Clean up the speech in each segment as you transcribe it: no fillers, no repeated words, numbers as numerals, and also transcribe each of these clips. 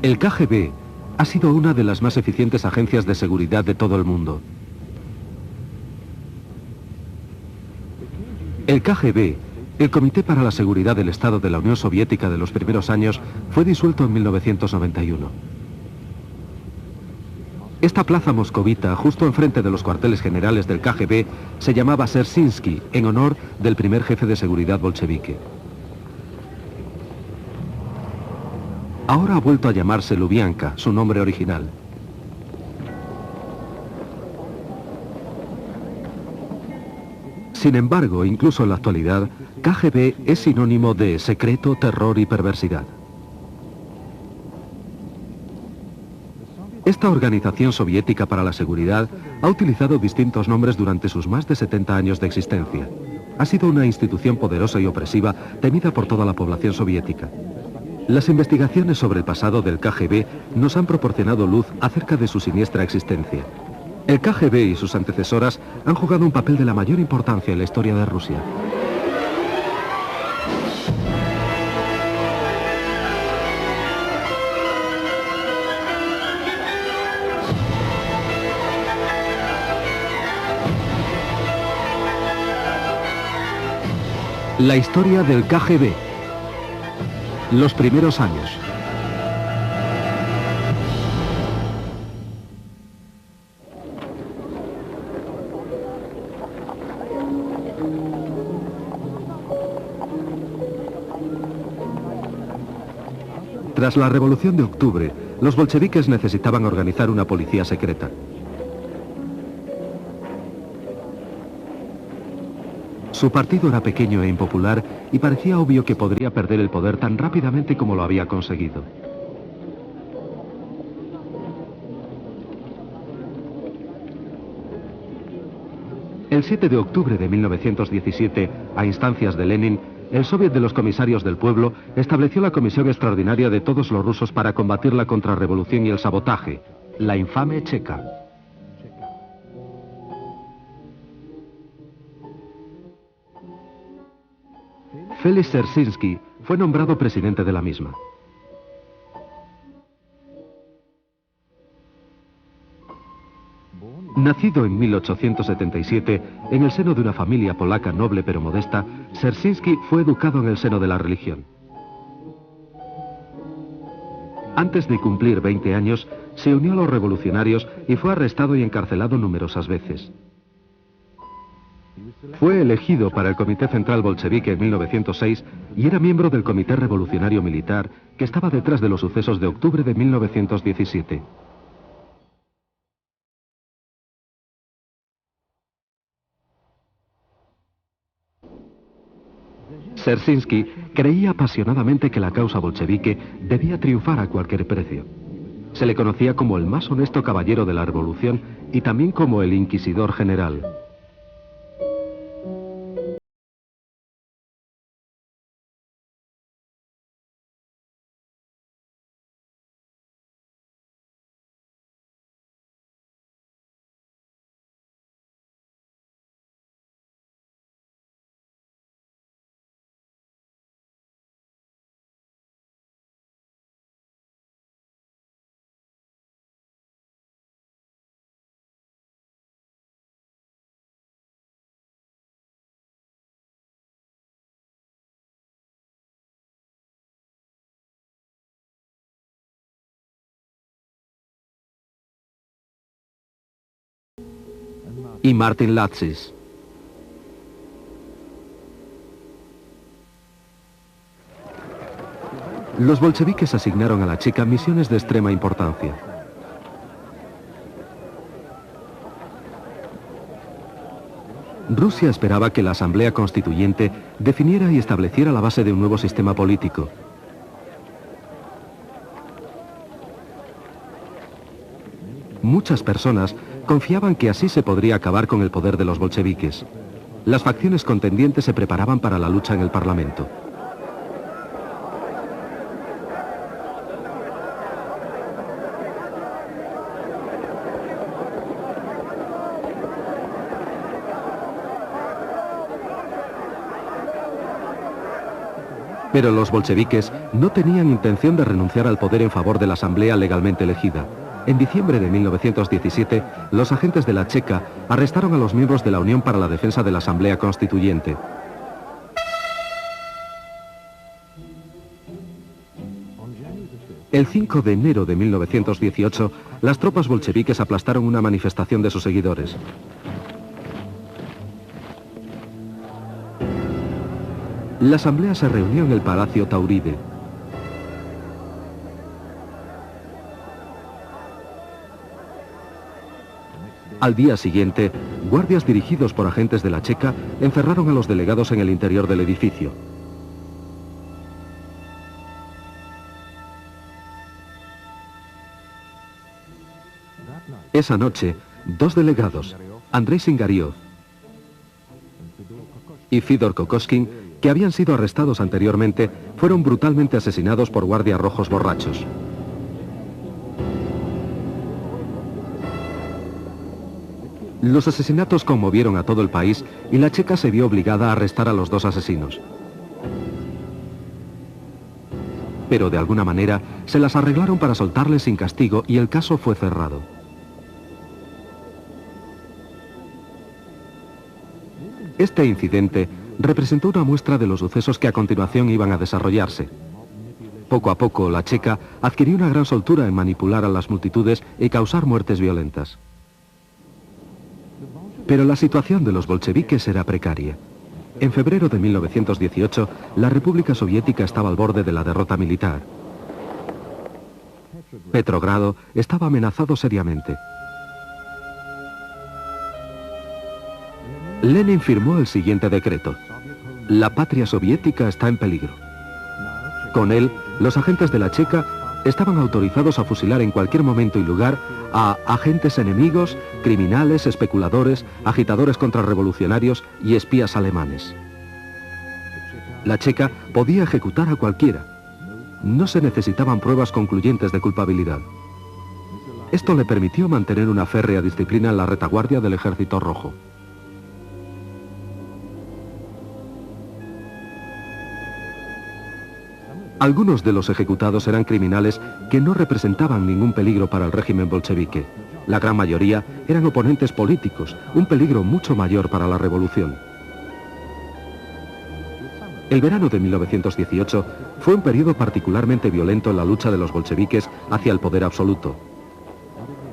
El KGB ha sido una de las más eficientes agencias de seguridad de todo el mundo. El KGB, el Comité para la Seguridad del Estado de la Unión Soviética de los primeros años, fue disuelto en 1991. Esta plaza moscovita, justo enfrente de los cuarteles generales del KGB, se llamaba Dzerzhinsky, en honor del primer jefe de seguridad bolchevique. Ahora ha vuelto a llamarse Lubianka, su nombre original. Sin embargo, incluso en la actualidad, KGB es sinónimo de secreto, terror y perversidad. Esta organización soviética para la seguridad ha utilizado distintos nombres durante sus más de 70 años de existencia. Ha sido una institución poderosa y opresiva, temida por toda la población soviética. Las investigaciones sobre el pasado del KGB nos han proporcionado luz acerca de su siniestra existencia. El KGB y sus antecesoras han jugado un papel de la mayor importancia en la historia de Rusia. La historia del KGB. Los primeros años. Tras la Revolución de Octubre, los bolcheviques necesitaban organizar una policía secreta. Su partido era pequeño e impopular y parecía obvio que podría perder el poder tan rápidamente como lo había conseguido. El 7 de octubre de 1917, a instancias de Lenin, el Soviet de los Comisarios del Pueblo estableció la Comisión Extraordinaria de todos los rusos para combatir la contrarrevolución y el sabotaje, la infame Cheka. Félix Dzerzhinsky fue nombrado presidente de la misma. Nacido en 1877, en el seno de una familia polaca noble pero modesta, Dzerzhinsky fue educado en el seno de la religión. Antes de cumplir 20 años, se unió a los revolucionarios y fue arrestado y encarcelado numerosas veces. Fue elegido para el Comité Central Bolchevique en 1906 y era miembro del Comité Revolucionario Militar que estaba detrás de los sucesos de octubre de 1917. Dzerzhinsky creía apasionadamente que la causa bolchevique debía triunfar a cualquier precio. Se le conocía como el más honesto caballero de la revolución y también como el inquisidor general. Y Martin Latsis. Los bolcheviques asignaron a la Cheka misiones de extrema importancia. Rusia esperaba que la Asamblea Constituyente definiera y estableciera la base de un nuevo sistema político. Muchas personas confiaban que así se podría acabar con el poder de los bolcheviques. Las facciones contendientes se preparaban para la lucha en el Parlamento. Pero los bolcheviques no tenían intención de renunciar al poder en favor de la asamblea legalmente elegida. En diciembre de 1917, los agentes de la Checa arrestaron a los miembros de la Unión para la Defensa de la Asamblea Constituyente. El 5 de enero de 1918, las tropas bolcheviques aplastaron una manifestación de sus seguidores. La asamblea se reunió en el Palacio Tauride. Al día siguiente, guardias dirigidos por agentes de la Checa encerraron a los delegados en el interior del edificio. Esa noche, dos delegados, Andrei Singariov y Fidor Kokoskin, que habían sido arrestados anteriormente, fueron brutalmente asesinados por guardias rojos borrachos. Los asesinatos conmovieron a todo el país y la Checa se vio obligada a arrestar a los dos asesinos. Pero de alguna manera se las arreglaron para soltarles sin castigo y el caso fue cerrado. Este incidente representó una muestra de los sucesos que a continuación iban a desarrollarse. Poco a poco, la Checa adquirió una gran soltura en manipular a las multitudes y causar muertes violentas. Pero la situación de los bolcheviques era precaria. En febrero de 1918, la República Soviética estaba al borde de la derrota militar. Petrogrado estaba amenazado seriamente. Lenin firmó el siguiente decreto: la patria soviética está en peligro. Con él, los agentes de la Checa estaban autorizados a fusilar en cualquier momento y lugar a agentes enemigos, criminales, especuladores, agitadores contrarrevolucionarios y espías alemanes. La Checa podía ejecutar a cualquiera. No se necesitaban pruebas concluyentes de culpabilidad. Esto le permitió mantener una férrea disciplina en la retaguardia del Ejército Rojo. Algunos de los ejecutados eran criminales que no representaban ningún peligro para el régimen bolchevique. La gran mayoría eran oponentes políticos, un peligro mucho mayor para la revolución. El verano de 1918 fue un periodo particularmente violento en la lucha de los bolcheviques hacia el poder absoluto.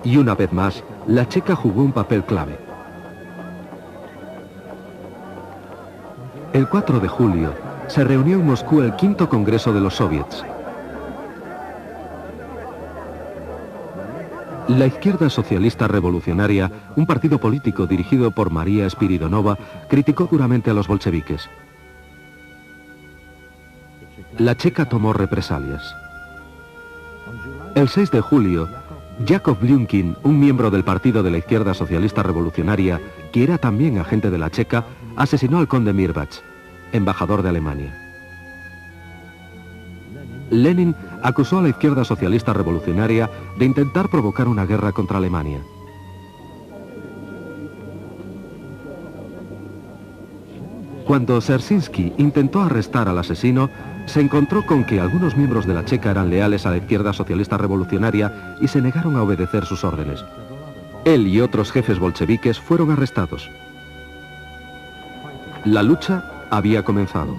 Y una vez más, la Checa jugó un papel clave. El 4 de julio, se reunió en Moscú el quinto Congreso de los Soviets. La izquierda socialista revolucionaria, un partido político dirigido por María Spiridonova, criticó duramente a los bolcheviques. La Checa tomó represalias. El 6 de julio, Yakov Blyunkin, un miembro del partido de la izquierda socialista revolucionaria, que era también agente de la Checa, asesinó al conde Mirbach, embajador de Alemania. Lenin acusó a la izquierda socialista revolucionaria de intentar provocar una guerra contra Alemania. Cuando Dzerzhinsky intentó arrestar al asesino, se encontró con que algunos miembros de la Checa eran leales a la izquierda socialista revolucionaria y se negaron a obedecer sus órdenes. Él y otros jefes bolcheviques fueron arrestados. La lucha había comenzado.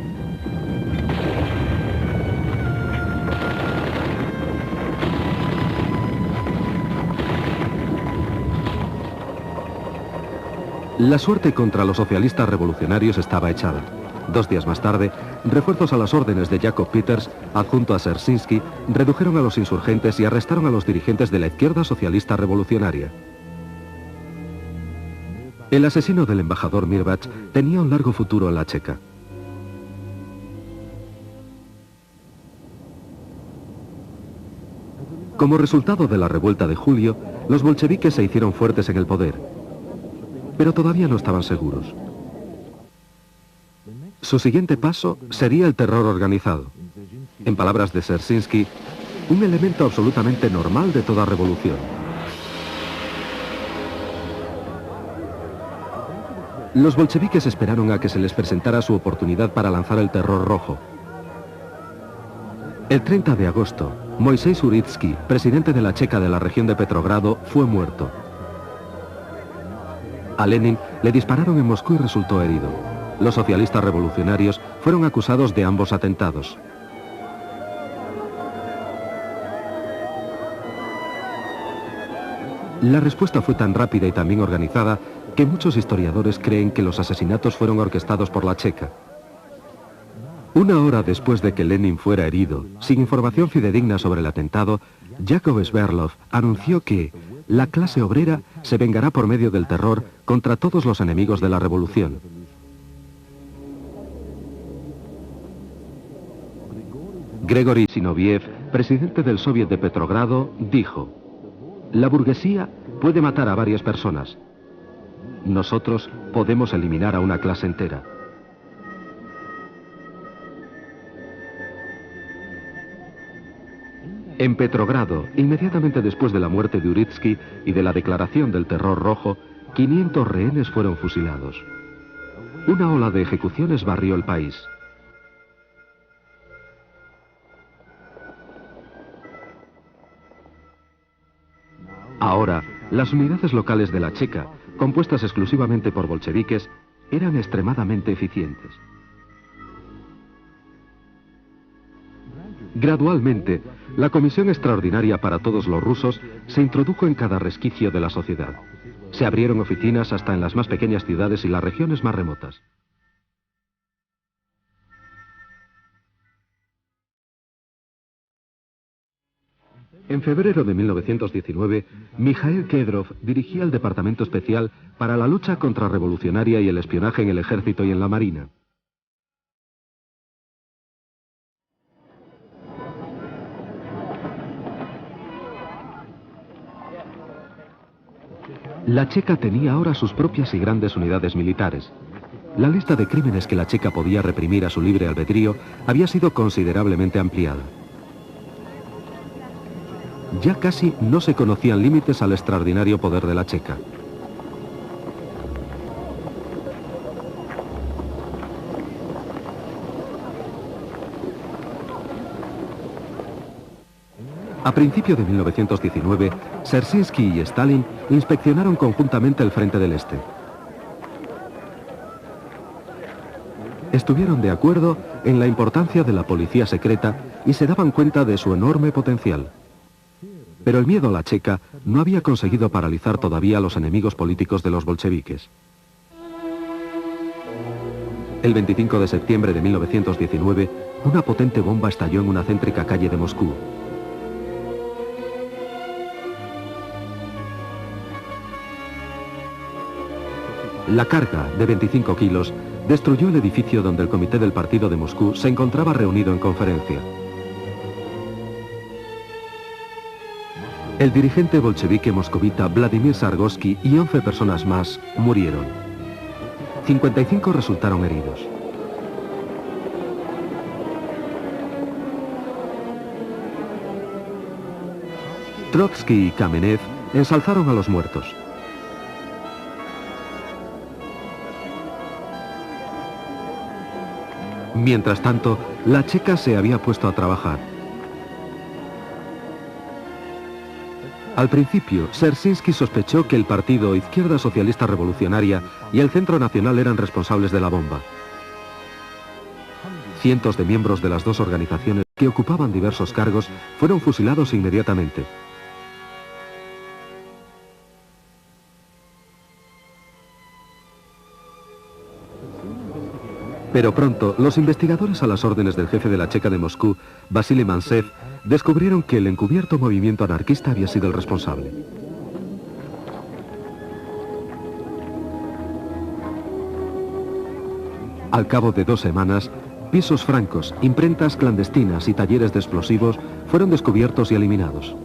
La suerte contra los socialistas revolucionarios estaba echada. 2 días más tarde, refuerzos a las órdenes de Jakub Peters, adjunto a Dzerzhinsky, redujeron a los insurgentes y arrestaron a los dirigentes de la izquierda socialista revolucionaria. El asesino del embajador Mirbach tenía un largo futuro en la Checa. Como resultado de la revuelta de julio, los bolcheviques se hicieron fuertes en el poder, pero todavía no estaban seguros. Su siguiente paso sería el terror organizado. En palabras de Dzerzhinsky, un elemento absolutamente normal de toda revolución. Los bolcheviques esperaron a que se les presentara su oportunidad para lanzar el terror rojo. El 30 de agosto, Moisés Uritsky, presidente de la Checa de la región de Petrogrado, fue muerto. A Lenin le dispararon en Moscú y resultó herido. Los socialistas revolucionarios fueron acusados de ambos atentados. La respuesta fue tan rápida y tan bien organizada que muchos historiadores creen que los asesinatos fueron orquestados por la Checa. Una hora después de que Lenin fuera herido, sin información fidedigna sobre el atentado, Yakov Sverdlov anunció que la clase obrera se vengará por medio del terror contra todos los enemigos de la revolución. Gregory Zinoviev, presidente del Soviet de Petrogrado, dijo: la burguesía puede matar a varias personas. Nosotros podemos eliminar a una clase entera. En Petrogrado, inmediatamente después de la muerte de Uritsky y de la declaración del terror rojo, 500 rehenes fueron fusilados. Una ola de ejecuciones barrió el país. Ahora, las unidades locales de la Checa, compuestas exclusivamente por bolcheviques, eran extremadamente eficientes. Gradualmente, la Comisión Extraordinaria para todos los rusos se introdujo en cada resquicio de la sociedad. Se abrieron oficinas hasta en las más pequeñas ciudades y las regiones más remotas. En febrero de 1919, Mikhail Kedrov dirigía el Departamento Especial para la lucha contrarrevolucionaria y el espionaje en el ejército y en la marina. La Checa tenía ahora sus propias y grandes unidades militares. La lista de crímenes que la Checa podía reprimir a su libre albedrío había sido considerablemente ampliada. Ya casi no se conocían límites al extraordinario poder de la Checa. A principios de 1919, Dzerzhinsky y Stalin inspeccionaron conjuntamente el frente del Este. Estuvieron de acuerdo en la importancia de la policía secreta y se daban cuenta de su enorme potencial. Pero el miedo a la Checa no había conseguido paralizar todavía a los enemigos políticos de los bolcheviques. El 25 de septiembre de 1919, una potente bomba estalló en una céntrica calle de Moscú. La carga, de 25 kilos, destruyó el edificio donde el comité del partido de Moscú se encontraba reunido en conferencia. El dirigente bolchevique moscovita Vladimir Zargovsky y 11 personas más murieron. 55 resultaron heridos. Trotsky y Kamenev ensalzaron a los muertos. Mientras tanto, la Checa se había puesto a trabajar. Al principio, Dzerzhinsky sospechó que el partido Izquierda Socialista Revolucionaria y el Centro Nacional eran responsables de la bomba. Cientos de miembros de las dos organizaciones que ocupaban diversos cargos fueron fusilados inmediatamente. Pero pronto, los investigadores a las órdenes del jefe de la Checa de Moscú, Vasily Mantsev, descubrieron que el encubierto movimiento anarquista había sido el responsable. Al cabo de 2 semanas, pisos francos, imprentas clandestinas y talleres de explosivos fueron descubiertos y eliminados.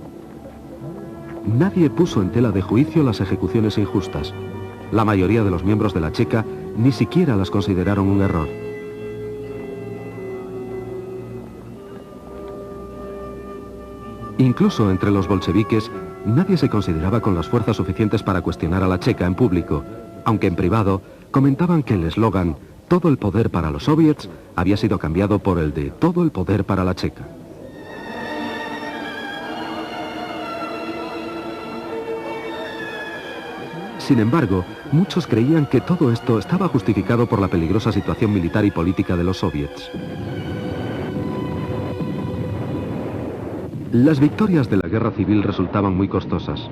Nadie puso en tela de juicio las ejecuciones injustas. La mayoría de los miembros de la Checa ni siquiera las consideraron un error. Incluso entre los bolcheviques, nadie se consideraba con las fuerzas suficientes para cuestionar a la Checa en público, aunque en privado comentaban que el eslogan «Todo el poder para los soviets» había sido cambiado por el de «Todo el poder para la Checa». Sin embargo, muchos creían que todo esto estaba justificado por la peligrosa situación militar y política de los soviets. Las victorias de la guerra civil resultaban muy costosas.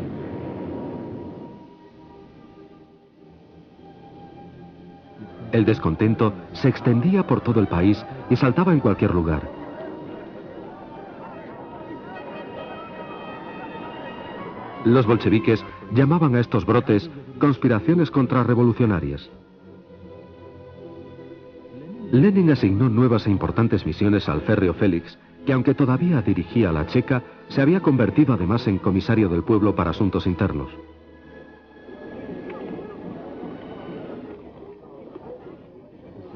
El descontento se extendía por todo el país y saltaba en cualquier lugar. Los bolcheviques llamaban a estos brotes conspiraciones contrarrevolucionarias. Lenin asignó nuevas e importantes misiones al férreo Félix, que aunque todavía dirigía la Checa, se había convertido además en comisario del pueblo para asuntos internos.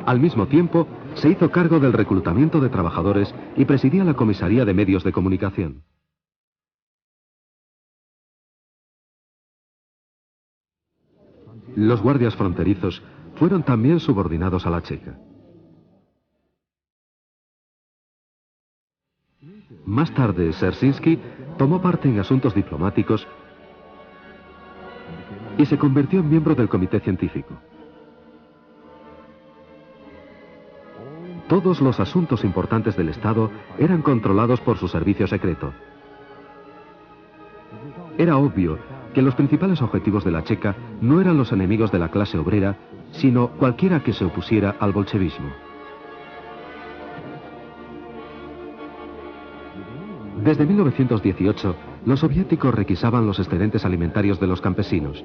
Al mismo tiempo, se hizo cargo del reclutamiento de trabajadores y presidía la comisaría de medios de comunicación. Los guardias fronterizos fueron también subordinados a la Checa. Más tarde, Dzerzhinsky tomó parte en asuntos diplomáticos y se convirtió en miembro del comité científico. Todos los asuntos importantes del Estado eran controlados por su servicio secreto. Era obvio que los principales objetivos de la Checa no eran los enemigos de la clase obrera, sino cualquiera que se opusiera al bolchevismo. Desde 1918, los soviéticos requisaban los excedentes alimentarios de los campesinos.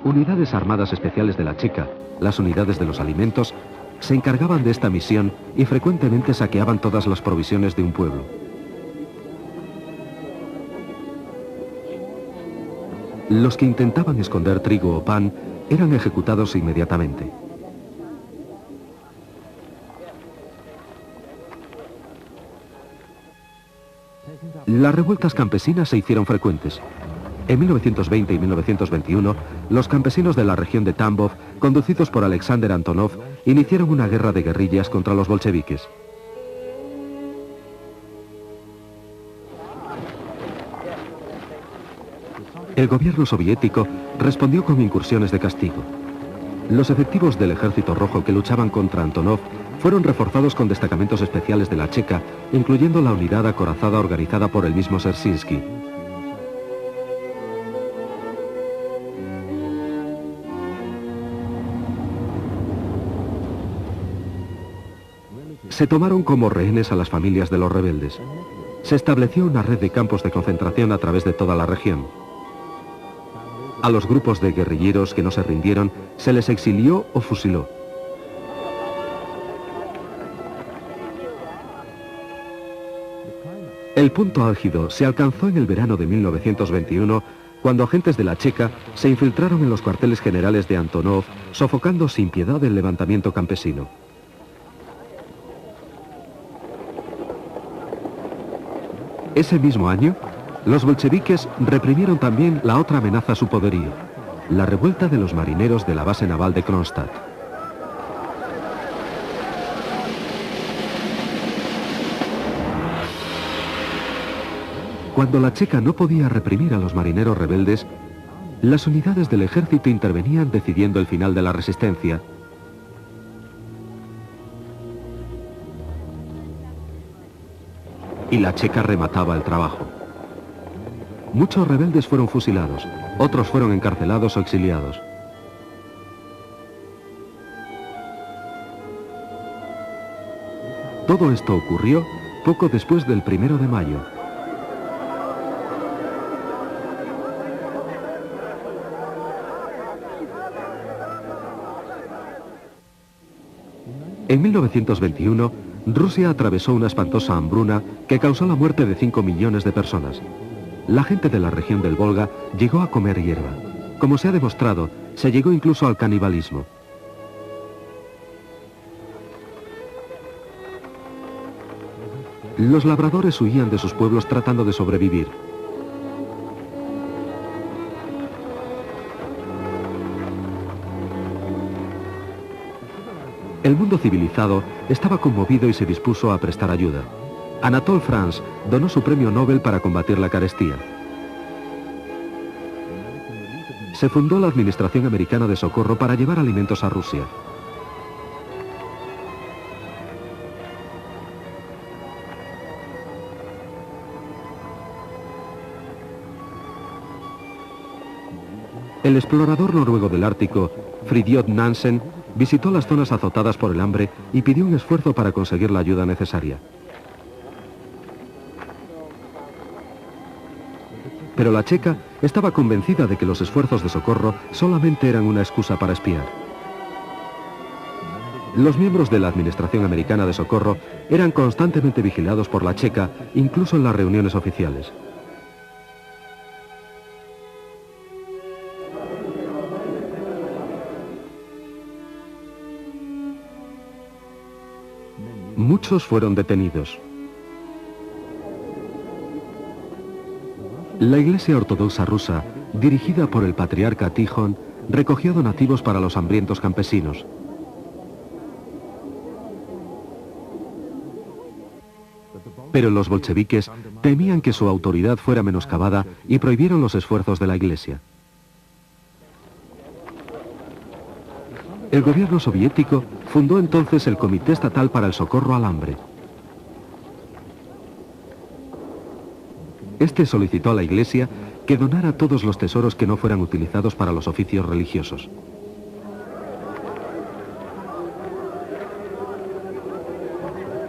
Unidades armadas especiales de la Checa, las unidades de los alimentos, se encargaban de esta misión y frecuentemente saqueaban todas las provisiones de un pueblo. Los que intentaban esconder trigo o pan eran ejecutados inmediatamente. Las revueltas campesinas se hicieron frecuentes. En 1920 y 1921, los campesinos de la región de Tambov, conducidos por Alexander Antonov, iniciaron una guerra de guerrillas contra los bolcheviques. El gobierno soviético respondió con incursiones de castigo. Los efectivos del Ejército Rojo que luchaban contra Antonov fueron reforzados con destacamentos especiales de la Checa, incluyendo la unidad acorazada organizada por el mismo Dzerzhinsky. Se tomaron como rehenes a las familias de los rebeldes. Se estableció una red de campos de concentración a través de toda la región. A los grupos de guerrilleros que no se rindieron se les exilió o fusiló. El punto álgido se alcanzó en el verano de 1921, cuando agentes de la Checa se infiltraron en los cuarteles generales de Antonov, sofocando sin piedad el levantamiento campesino. Ese mismo año, los bolcheviques reprimieron también la otra amenaza a su poderío, la revuelta de los marineros de la base naval de Kronstadt. Cuando la Checa no podía reprimir a los marineros rebeldes, las unidades del ejército intervenían decidiendo el final de la resistencia. Y la Checa remataba el trabajo. Muchos rebeldes fueron fusilados, otros fueron encarcelados o exiliados. Todo esto ocurrió poco después del 1 de mayo. En 1921, Rusia atravesó una espantosa hambruna que causó la muerte de 5 millones de personas. La gente de la región del Volga llegó a comer hierba. Como se ha demostrado, se llegó incluso al canibalismo. Los labradores huían de sus pueblos tratando de sobrevivir. El mundo civilizado estaba conmovido y se dispuso a prestar ayuda. Anatole France donó su premio Nobel para combatir la carestía. Se fundó la Administración Americana de Socorro para llevar alimentos a Rusia. El explorador noruego del Ártico, Fridtjof Nansen, visitó las zonas azotadas por el hambre y pidió un esfuerzo para conseguir la ayuda necesaria. Pero la checa estaba convencida de que los esfuerzos de socorro solamente eran una excusa para espiar. Los miembros de la Administración Americana de Socorro eran constantemente vigilados por la checa, incluso en las reuniones oficiales. Muchos fueron detenidos. La Iglesia Ortodoxa rusa, dirigida por el patriarca Tijón, recogió donativos para los hambrientos campesinos. Pero los bolcheviques temían que su autoridad fuera menoscabada y prohibieron los esfuerzos de la Iglesia. El gobierno soviético fundó entonces el Comité Estatal para el Socorro al Hambre. Este solicitó a la Iglesia que donara todos los tesoros que no fueran utilizados para los oficios religiosos.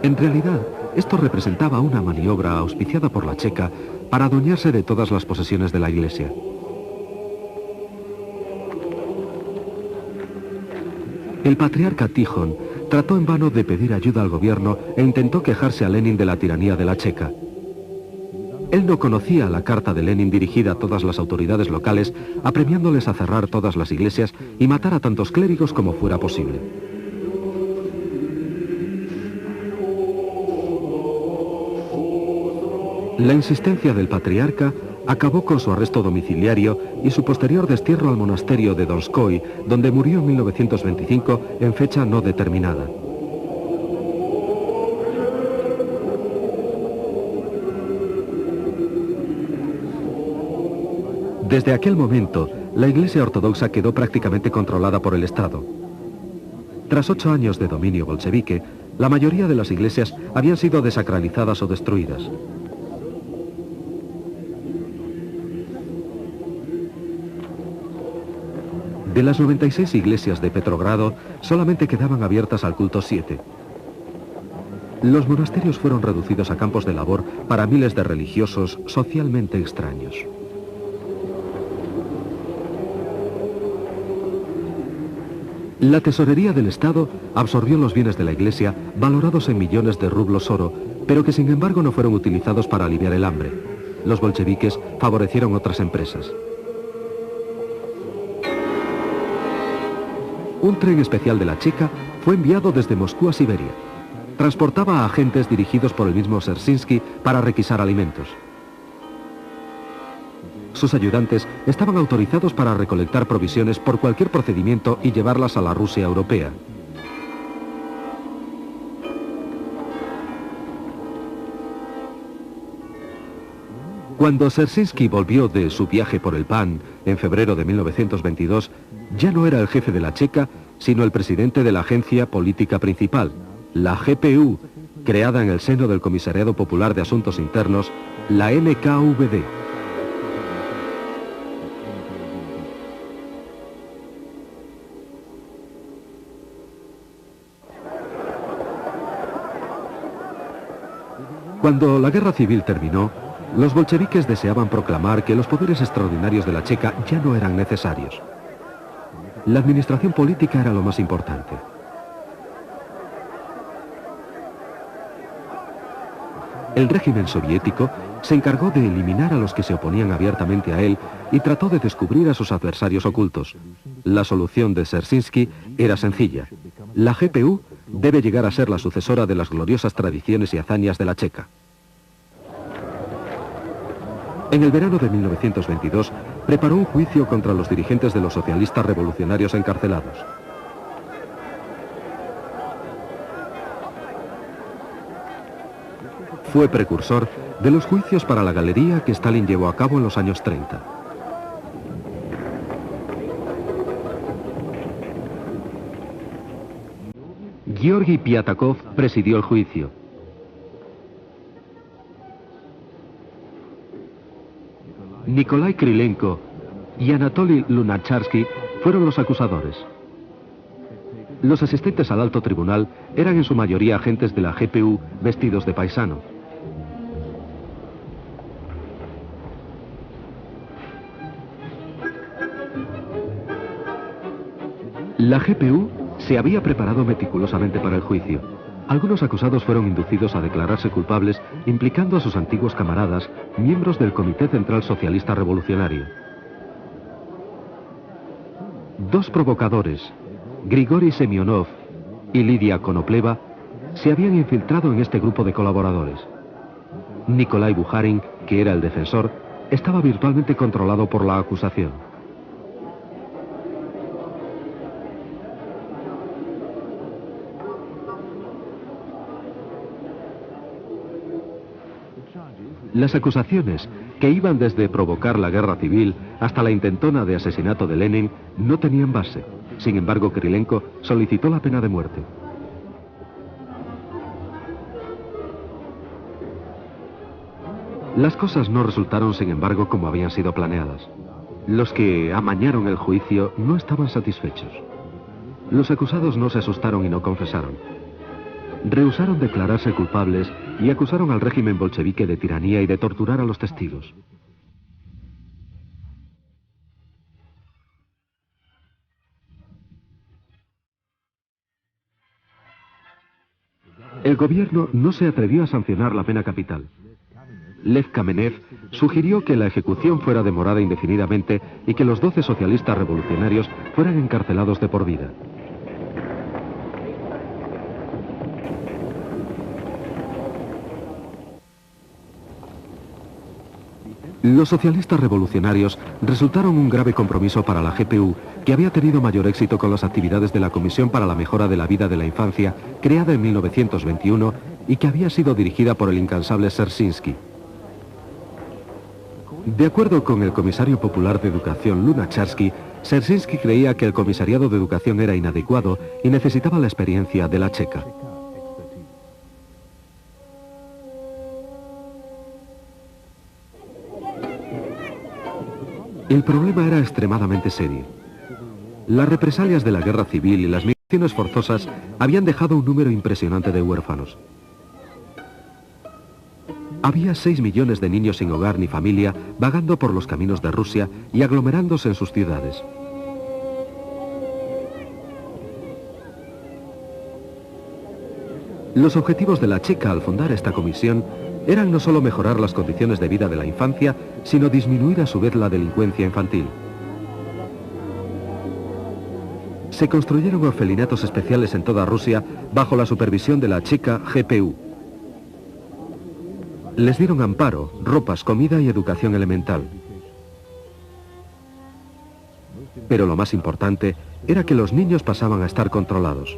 En realidad, esto representaba una maniobra auspiciada por la checa para adueñarse de todas las posesiones de la Iglesia. El patriarca Tijón trató en vano de pedir ayuda al gobierno e intentó quejarse a Lenin de la tiranía de la checa. Él no conocía la carta de Lenin dirigida a todas las autoridades locales, apremiándoles a cerrar todas las iglesias y matar a tantos clérigos como fuera posible. La insistencia del patriarca acabó con su arresto domiciliario y su posterior destierro al monasterio de Donskoy, donde murió en 1925 en fecha no determinada. Desde aquel momento, la Iglesia Ortodoxa quedó prácticamente controlada por el Estado. Tras 8 años de dominio bolchevique, la mayoría de las iglesias habían sido desacralizadas o destruidas. De las 96 iglesias de Petrogrado, solamente quedaban abiertas al culto 7. Los monasterios fueron reducidos a campos de labor para miles de religiosos socialmente extraños. La tesorería del Estado absorbió los bienes de la Iglesia, valorados en millones de rublos oro, pero que sin embargo no fueron utilizados para aliviar el hambre. Los bolcheviques favorecieron otras empresas. Un tren especial de la Checa fue enviado desde Moscú a Siberia. Transportaba a agentes dirigidos por el mismo Dzerzhinsky para requisar alimentos. Sus ayudantes estaban autorizados para recolectar provisiones por cualquier procedimiento y llevarlas a la Rusia europea. Cuando Dzerzhinsky volvió de su viaje por el pan en febrero de 1922, ya no era el jefe de la Checa, sino el presidente de la agencia política principal, la GPU, creada en el seno del Comisariado Popular de Asuntos Internos, la NKVD. Cuando la guerra civil terminó, los bolcheviques deseaban proclamar que los poderes extraordinarios de la Checa ya no eran necesarios. La administración política era lo más importante. El régimen soviético se encargó de eliminar a los que se oponían abiertamente a él y trató de descubrir a sus adversarios ocultos. La solución de Dzerzhinsky era sencilla. La GPU debe llegar a ser la sucesora de las gloriosas tradiciones y hazañas de la Checa. En el verano de 1922, preparó un juicio contra los dirigentes de los socialistas revolucionarios encarcelados. fue precursor de los juicios para la galería que Stalin llevó a cabo en los años 30. Georgi Piatakov presidió el juicio. Nikolai Krylenko y Anatoly Lunacharsky fueron los acusadores. Los asistentes al alto tribunal eran en su mayoría agentes de la GPU vestidos de paisano. La GPU se había preparado meticulosamente para el juicio. Algunos acusados fueron inducidos a declararse culpables, implicando a sus antiguos camaradas, miembros del Comité Central Socialista Revolucionario. Dos provocadores, Grigori Semyonov y Lidia Konopleva, se habían infiltrado en este grupo de colaboradores. Nikolai Bukharin, que era el defensor, estaba virtualmente controlado por la acusación. Las acusaciones, que iban desde provocar la guerra civil hasta la intentona de asesinato de Lenin, no tenían base. Sin embargo, Krylenko solicitó la pena de muerte. Las cosas no resultaron, sin embargo, como habían sido planeadas. Los que amañaron el juicio no estaban satisfechos. Los acusados no se asustaron y no confesaron. Rehusaron declararse culpables y acusaron al régimen bolchevique de tiranía y de torturar a los testigos. El gobierno no se atrevió a sancionar la pena capital. Lev Kamenev sugirió que la ejecución fuera demorada indefinidamente y que los 12 socialistas revolucionarios fueran encarcelados de por vida. Los socialistas revolucionarios resultaron un grave compromiso para la GPU, que había tenido mayor éxito con las actividades de la Comisión para la Mejora de la Vida de la Infancia, creada en 1921 y que había sido dirigida por el incansable Dzerzhinsky. De acuerdo con el comisario popular de educación Lunacharsky, Dzerzhinsky creía que el comisariado de educación era inadecuado y necesitaba la experiencia de la Checa. El problema era extremadamente serio. Las represalias de la guerra civil y las migraciones forzosas habían dejado un número impresionante de huérfanos. Había 6 millones de niños sin hogar ni familia vagando por los caminos de Rusia y aglomerándose en sus ciudades. Los objetivos de la Checa al fundar esta comisión eran no solo mejorar las condiciones de vida de la infancia, sino disminuir a su vez la delincuencia infantil. Se construyeron orfelinatos especiales en toda Rusia bajo la supervisión de la Checa GPU. Les dieron amparo, ropas, comida y educación elemental. Pero lo más importante era que los niños pasaban a estar controlados.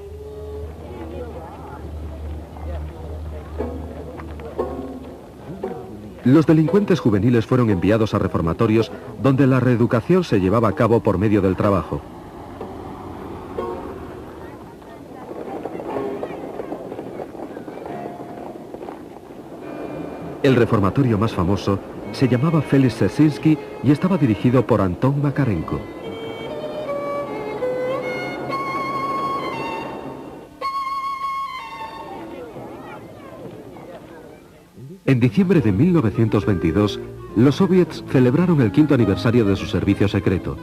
Los delincuentes juveniles fueron enviados a reformatorios donde la reeducación se llevaba a cabo por medio del trabajo. El reformatorio más famoso se llamaba Félix Dzerzhinsky y estaba dirigido por Anton Makarenko. En diciembre de 1922, los soviets celebraron el 5º aniversario de su servicio secreto.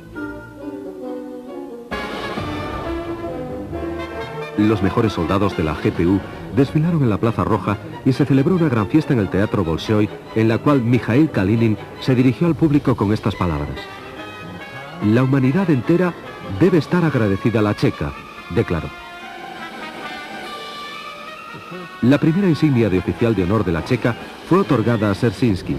Los mejores soldados de la GPU desfilaron en la Plaza Roja y se celebró una gran fiesta en el Teatro Bolshoi, en la cual Mikhail Kalinin se dirigió al público con estas palabras. La humanidad entera debe estar agradecida a la Checa, declaró. La primera insignia de oficial de honor de la Checa fue otorgada a Dzerzhinsky.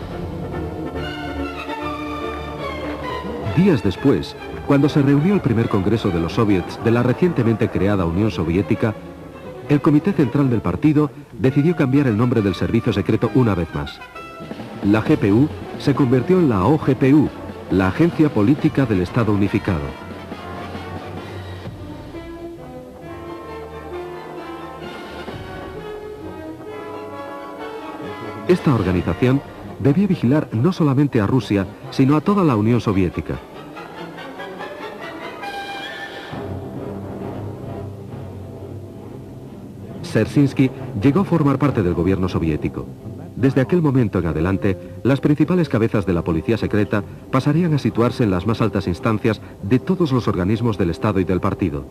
Días después, cuando se reunió el primer congreso de los soviets de la recientemente creada Unión Soviética, El Comité Central del partido decidió cambiar el nombre del servicio secreto una vez más. La GPU se convirtió en la OGPU, la Agencia Política del Estado Unificado. Esta organización debía vigilar no solamente a Rusia, sino a toda la Unión Soviética. Dzerzhinsky llegó a formar parte del gobierno soviético. Desde aquel momento en adelante, las principales cabezas de la policía secreta pasarían a situarse en las más altas instancias de todos los organismos del Estado y del partido.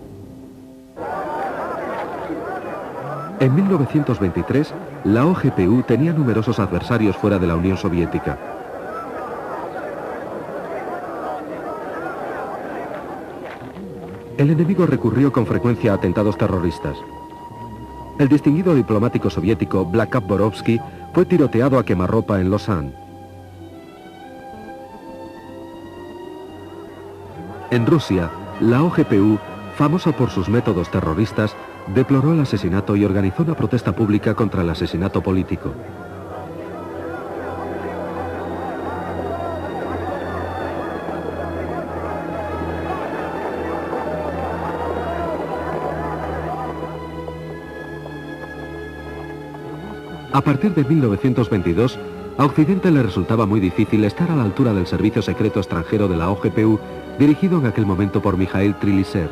En 1923, la OGPU tenía numerosos adversarios fuera de la Unión Soviética. El enemigo recurrió con frecuencia a atentados terroristas. El distinguido diplomático soviético Vlakov Borovsky fue tiroteado a quemarropa en Lausanne. En Rusia, la OGPU, famosa por sus métodos terroristas, deploró el asesinato y organizó una protesta pública contra el asesinato político. A partir de 1922, a Occidente le resultaba muy difícil estar a la altura del servicio secreto extranjero de la OGPU, dirigido en aquel momento por Mikhail Triliser.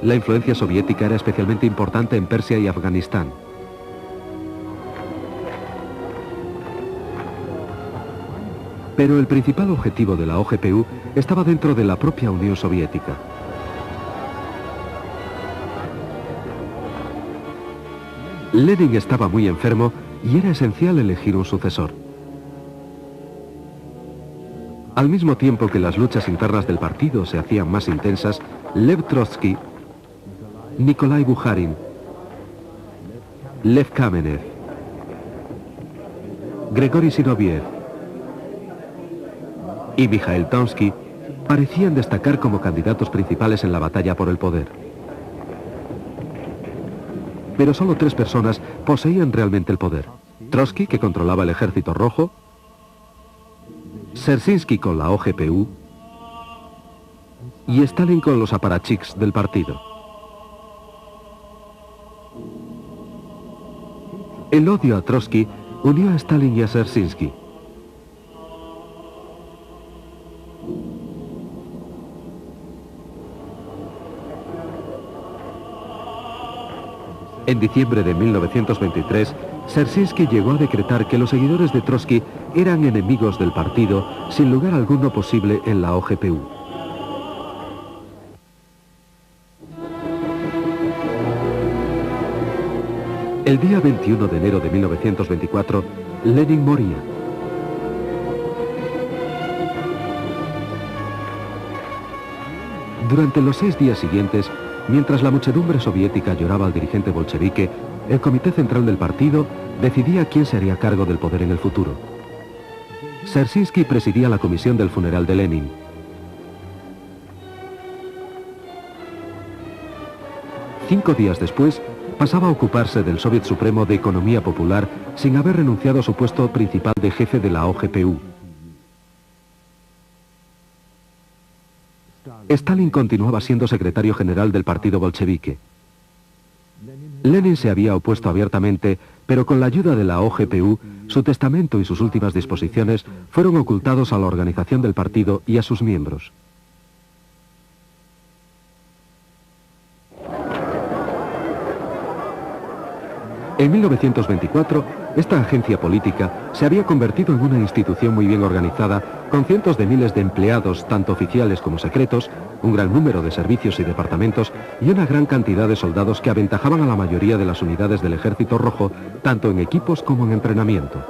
La influencia soviética era especialmente importante en Persia y Afganistán. Pero el principal objetivo de la OGPU estaba dentro de la propia Unión Soviética. Lenin estaba muy enfermo y era esencial elegir un sucesor. Al mismo tiempo que las luchas internas del partido se hacían más intensas, Lev Trotsky, Nikolai Bukharin, Lev Kamenev, Grigori Zinoviev y Mikhail Tonsky parecían destacar como candidatos principales en la batalla por el poder. Pero solo 3 personas poseían realmente el poder. Trotsky, que controlaba el Ejército Rojo, Dzerzhinsky con la OGPU y Stalin con los aparachiks del partido. El odio a Trotsky unió a Stalin y a Dzerzhinsky. En diciembre de 1923, Dzerzhinsky llegó a decretar que los seguidores de Trotsky eran enemigos del partido, sin lugar alguno posible en la OGPU. El día 21 de enero de 1924, Lenin moría. Durante los 6 días siguientes, mientras la muchedumbre soviética lloraba al dirigente bolchevique, el Comité Central del partido decidía quién se haría cargo del poder en el futuro. Dzerzhinsky presidía la comisión del funeral de Lenin. Cinco días después, pasaba a ocuparse del Soviet Supremo de Economía Popular sin haber renunciado a su puesto principal de jefe de la OGPU. Stalin continuaba siendo secretario general del partido bolchevique. Lenin se había opuesto abiertamente, pero con la ayuda de la OGPU, su testamento y sus últimas disposiciones fueron ocultados a la organización del partido y a sus miembros. En 1924, esta agencia política se había convertido en una institución muy bien organizada, con cientos de miles de empleados, tanto oficiales como secretos, un gran número de servicios y departamentos y una gran cantidad de soldados que aventajaban a la mayoría de las unidades del Ejército Rojo, tanto en equipos como en entrenamiento.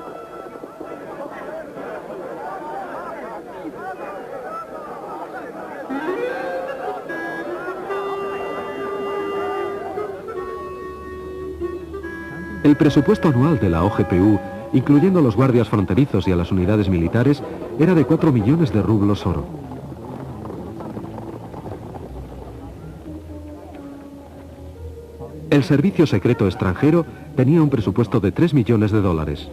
El presupuesto anual de la OGPU, incluyendo a los guardias fronterizos y a las unidades militares, era de 4 millones de rublos oro. El servicio secreto extranjero tenía un presupuesto de 3 millones de dólares.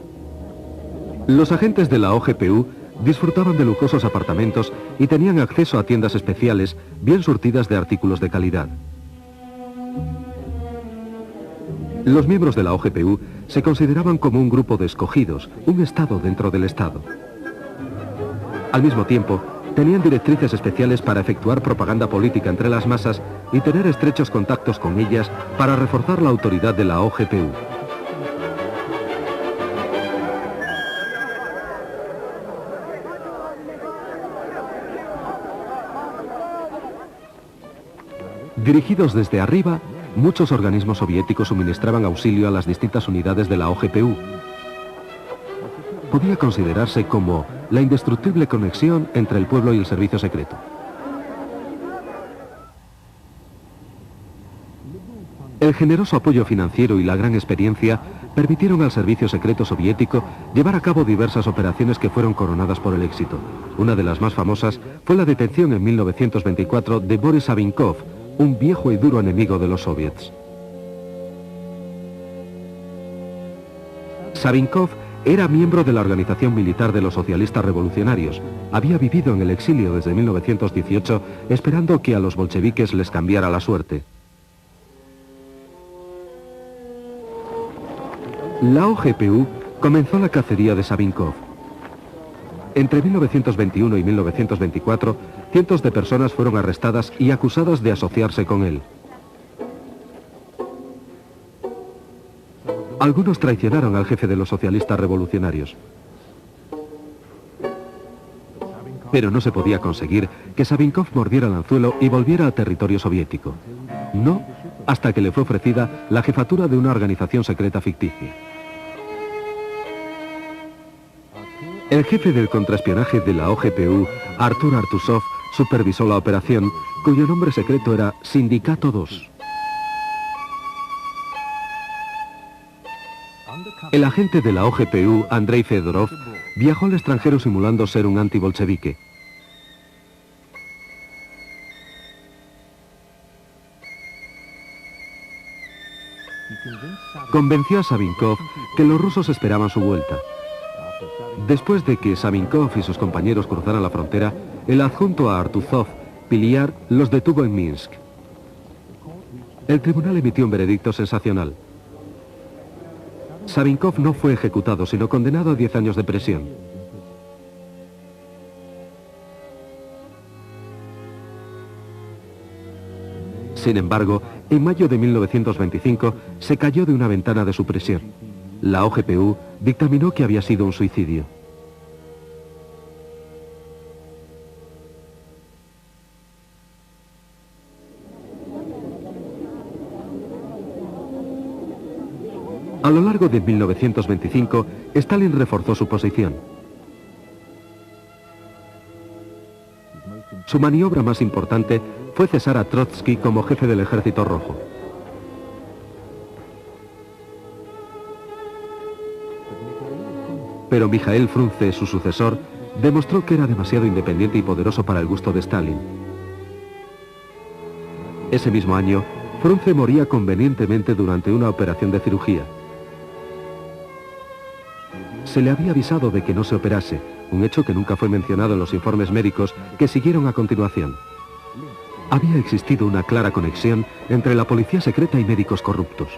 Los agentes de la OGPU disfrutaban de lujosos apartamentos y tenían acceso a tiendas especiales bien surtidas de artículos de calidad. Los miembros de la OGPU se consideraban como un grupo de escogidos, un Estado dentro del Estado. Al mismo tiempo, tenían directrices especiales para efectuar propaganda política entre las masas y tener estrechos contactos con ellas para reforzar la autoridad de la OGPU. Dirigidos desde arriba, muchos organismos soviéticos suministraban auxilio a las distintas unidades de la OGPU. Podía considerarse como la indestructible conexión entre el pueblo y el servicio secreto. El generoso apoyo financiero y la gran experiencia permitieron al servicio secreto soviético llevar a cabo diversas operaciones que fueron coronadas por el éxito. Una de las más famosas fue la detención en 1924 de Boris Savinkov, un viejo y duro enemigo de los soviets. Savinkov era miembro de la organización militar de los socialistas revolucionarios. Había vivido en el exilio desde 1918, esperando que a los bolcheviques les cambiara la suerte. La OGPU comenzó la cacería de Savinkov. Entre 1921 y 1924, cientos de personas fueron arrestadas y acusadas de asociarse con él. Algunos traicionaron al jefe de los socialistas revolucionarios. Pero no se podía conseguir que Savinkov mordiera el anzuelo y volviera al territorio soviético. No, hasta que le fue ofrecida la jefatura de una organización secreta ficticia. El jefe del contraespionaje de la OGPU, Artur Artusov, supervisó la operación, cuyo nombre secreto era Sindicato 2. El agente de la OGPU, Andrei Fedorov, viajó al extranjero simulando ser un antibolchevique. Convenció a Savinkov que los rusos esperaban su vuelta. Después de que Savinkov y sus compañeros cruzaran la frontera, el adjunto a Artuzov, Piliar, los detuvo en Minsk. El tribunal emitió un veredicto sensacional. Savinkov no fue ejecutado, sino condenado a 10 años de prisión. Sin embargo, en mayo de 1925 se cayó de una ventana de su prisión. La OGPU dictaminó que había sido un suicidio. A lo largo de 1925, Stalin reforzó su posición. Su maniobra más importante fue cesar a Trotsky como jefe del Ejército Rojo. Pero Mijael Frunze, su sucesor, demostró que era demasiado independiente y poderoso para el gusto de Stalin. Ese mismo año, Frunze moría convenientemente durante una operación de cirugía. Se le había avisado de que no se operase, un hecho que nunca fue mencionado en los informes médicos que siguieron a continuación. Había existido una clara conexión entre la policía secreta y médicos corruptos.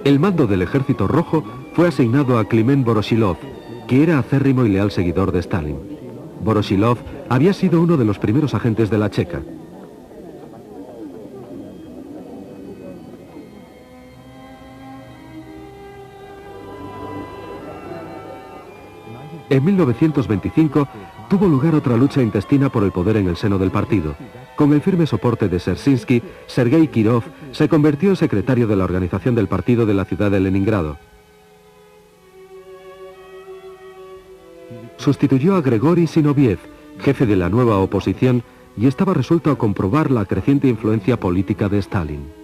El mando del Ejército Rojo fue asignado a Kliment Voroshilov, que era acérrimo y leal seguidor de Stalin. Voroshilov había sido uno de los primeros agentes de la Checa. En 1925 tuvo lugar otra lucha intestina por el poder en el seno del partido. Con el firme soporte de Dzerzhinsky, Sergei Kirov se convirtió en secretario de la organización del partido de la ciudad de Leningrado. Sustituyó a Grigori Zinoviev, jefe de la nueva oposición, y estaba resuelto a comprobar la creciente influencia política de Stalin.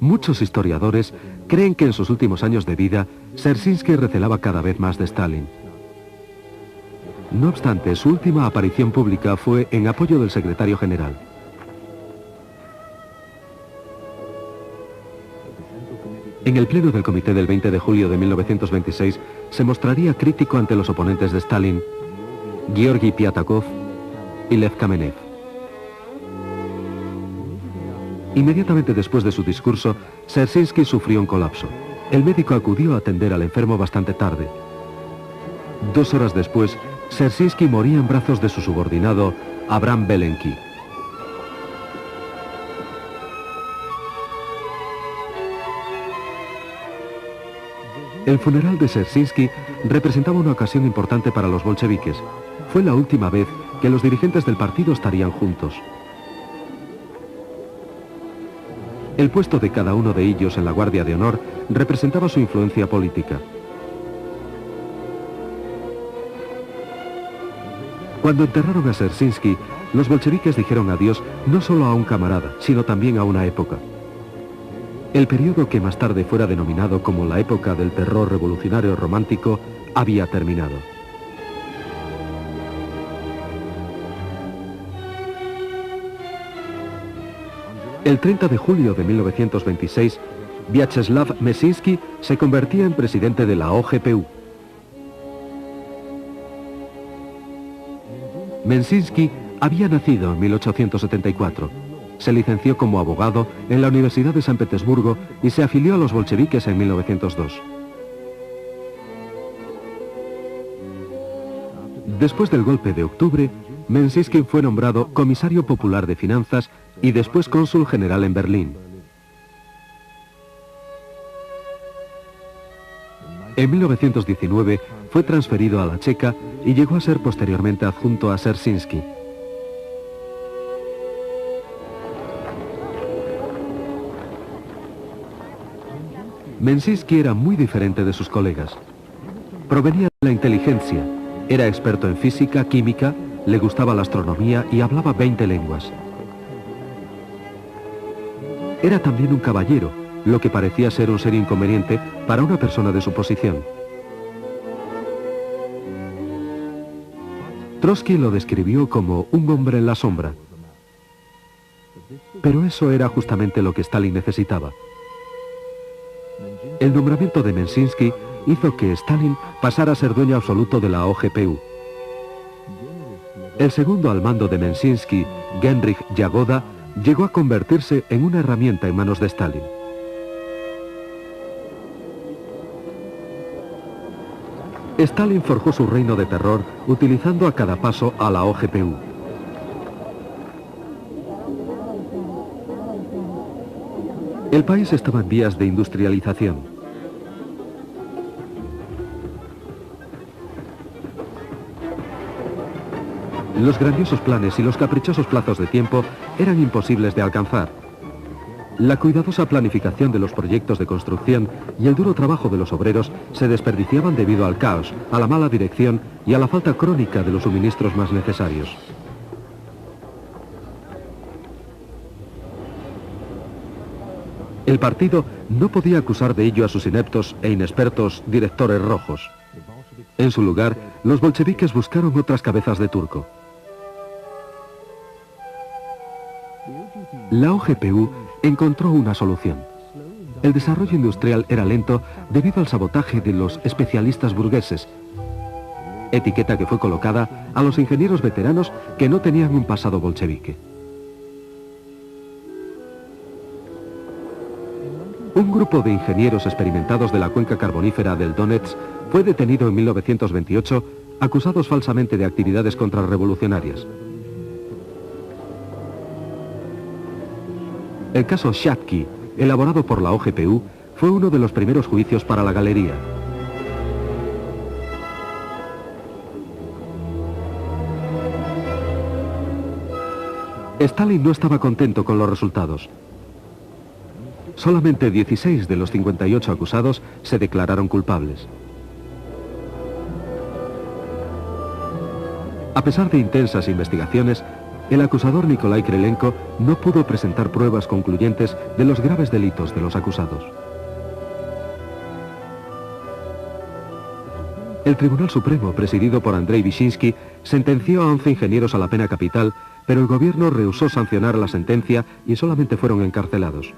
Muchos historiadores creen que en sus últimos años de vida, Dzerzhinsky recelaba cada vez más de Stalin. No obstante, su última aparición pública fue en apoyo del secretario general. En el pleno del comité del 20 de julio de 1926 se mostraría crítico ante los oponentes de Stalin, Georgi Piatakov y Lev Kamenev. Inmediatamente después de su discurso, Dzerzhinsky sufrió un colapso. El médico acudió a atender al enfermo bastante tarde. 2 horas después, Dzerzhinsky moría en brazos de su subordinado, Abram Belenki. El funeral de Dzerzhinsky representaba una ocasión importante para los bolcheviques. Fue la última vez que los dirigentes del partido estarían juntos. El puesto de cada uno de ellos en la Guardia de Honor representaba su influencia política. Cuando enterraron a Dzerzhinsky, los bolcheviques dijeron adiós no solo a un camarada, sino también a una época. El periodo que más tarde fuera denominado como la época del terror revolucionario romántico había terminado. El 30 de julio de 1926, Vyacheslav Meszynski se convertía en presidente de la OGPU. Meszynski había nacido en 1874. Se licenció como abogado en la Universidad de San Petersburgo y se afilió a los bolcheviques en 1902. Después del golpe de octubre, Meszynski fue nombrado comisario popular de finanzas y después cónsul general en Berlín. En 1919 fue transferido a la Checa y llegó a ser posteriormente adjunto a Dzerzhinsky. Meszynski era muy diferente de sus colegas. Provenía de la inteligencia, era experto en física, química, le gustaba la astronomía y hablaba 20 lenguas. Era también un caballero, lo que parecía ser un serio inconveniente para una persona de su posición. Trotsky lo describió como un hombre en la sombra. Pero eso era justamente lo que Stalin necesitaba. El nombramiento de Meszynski hizo que Stalin pasara a ser dueño absoluto de la OGPU. El segundo al mando de Meszynski, Genrikh Yagoda, llegó a convertirse en una herramienta en manos de Stalin. Stalin forjó su reino de terror utilizando a cada paso a la OGPU. El país estaba en vías de industrialización. Los grandiosos planes y los caprichosos plazos de tiempo eran imposibles de alcanzar. La cuidadosa planificación de los proyectos de construcción y el duro trabajo de los obreros se desperdiciaban debido al caos, a la mala dirección y a la falta crónica de los suministros más necesarios. El partido no podía acusar de ello a sus ineptos e inexpertos directores rojos. En su lugar, los bolcheviques buscaron otras cabezas de turco. La OGPU encontró una solución. El desarrollo industrial era lento debido al sabotaje de los especialistas burgueses, etiqueta que fue colocada a los ingenieros veteranos que no tenían un pasado bolchevique. Un grupo de ingenieros experimentados de la cuenca carbonífera del Donetsk fue detenido en 1928, acusados falsamente de actividades contrarrevolucionarias. El caso Shatki, elaborado por la OGPU, fue uno de los primeros juicios para la galería. Stalin no estaba contento con los resultados. Solamente 16 de los 58 acusados se declararon culpables. A pesar de intensas investigaciones, el acusador Nikolai Krylenko no pudo presentar pruebas concluyentes de los graves delitos de los acusados. El Tribunal Supremo, presidido por Andrei Vyshinsky, sentenció a 11 ingenieros a la pena capital, pero el gobierno rehusó sancionar la sentencia y solamente fueron encarcelados.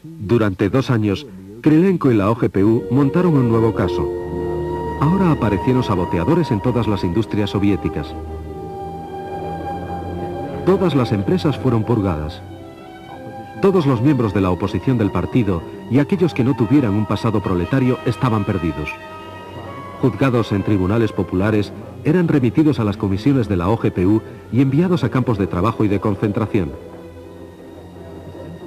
Durante 2 años, Krylenko y la OGPU montaron un nuevo caso. Ahora aparecieron saboteadores en todas las industrias soviéticas. Todas las empresas fueron purgadas. Todos los miembros de la oposición del partido y aquellos que no tuvieran un pasado proletario estaban perdidos. Juzgados en tribunales populares, eran remitidos a las comisiones de la OGPU y enviados a campos de trabajo y de concentración.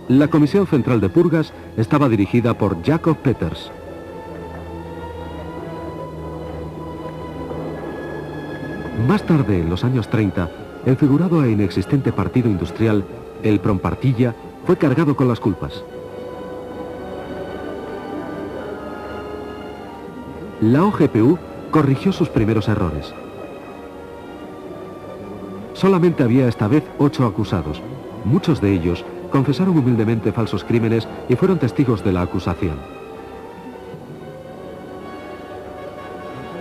La Comisión Central de Purgas estaba dirigida por Jakov Peters. Más tarde, en los años 30, el figurado e inexistente partido industrial, el Prompartilla, fue cargado con las culpas. La OGPU corrigió sus primeros errores. Solamente había esta vez 8 acusados. Muchos de ellos confesaron humildemente falsos crímenes y fueron testigos de la acusación.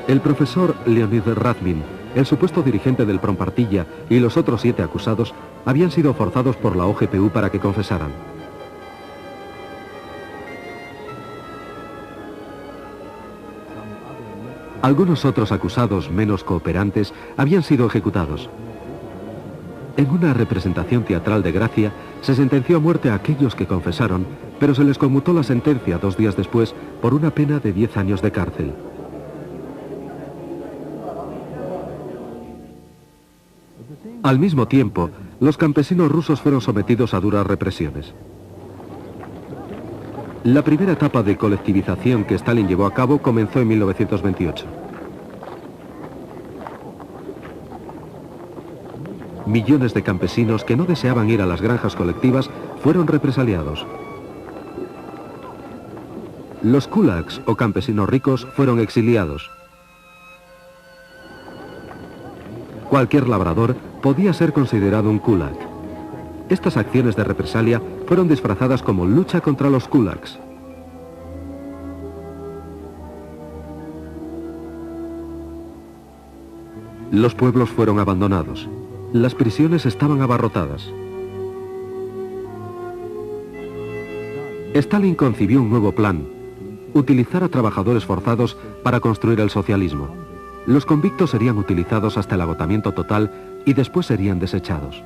El profesor Leonid Radmin, el supuesto dirigente del Prompartilla, y los otros 7 acusados habían sido forzados por la OGPU para que confesaran. Algunos otros acusados menos cooperantes habían sido ejecutados. En una representación teatral de Gracia, se sentenció a muerte a aquellos que confesaron, pero se les conmutó la sentencia 2 días después por una pena de 10 años de cárcel. Al mismo tiempo, los campesinos rusos fueron sometidos a duras represiones. La primera etapa de colectivización que Stalin llevó a cabo comenzó en 1928. Millones de campesinos que no deseaban ir a las granjas colectivas fueron represaliados. Los kulaks, o campesinos ricos, fueron exiliados. Cualquier labrador podía ser considerado un kulak. Estas acciones de represalia fueron disfrazadas como lucha contra los kulaks. Los pueblos fueron abandonados. Las prisiones estaban abarrotadas. Stalin concibió un nuevo plan: utilizar a trabajadores forzados para construir el socialismo. Los convictos serían utilizados hasta el agotamiento total y después serían desechados.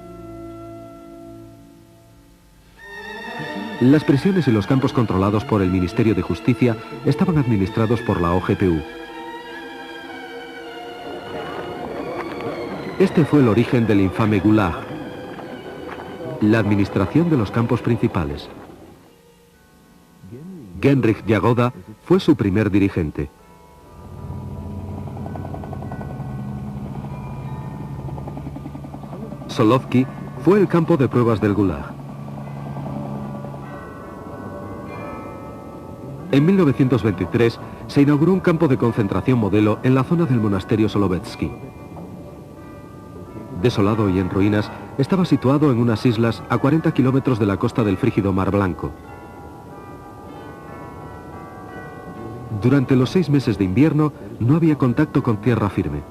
Las prisiones y los campos controlados por el Ministerio de Justicia estaban administrados por la OGPU. Este fue el origen del infame Gulag, la administración de los campos principales. Genrikh Yagoda fue su primer dirigente. Solovki fue el campo de pruebas del Gulag. En 1923 se inauguró un campo de concentración modelo en la zona del monasterio Solovetsky. Desolado y en ruinas, estaba situado en unas islas a 40 kilómetros de la costa del frígido Mar Blanco. Durante los 6 meses de invierno no había contacto con tierra firme.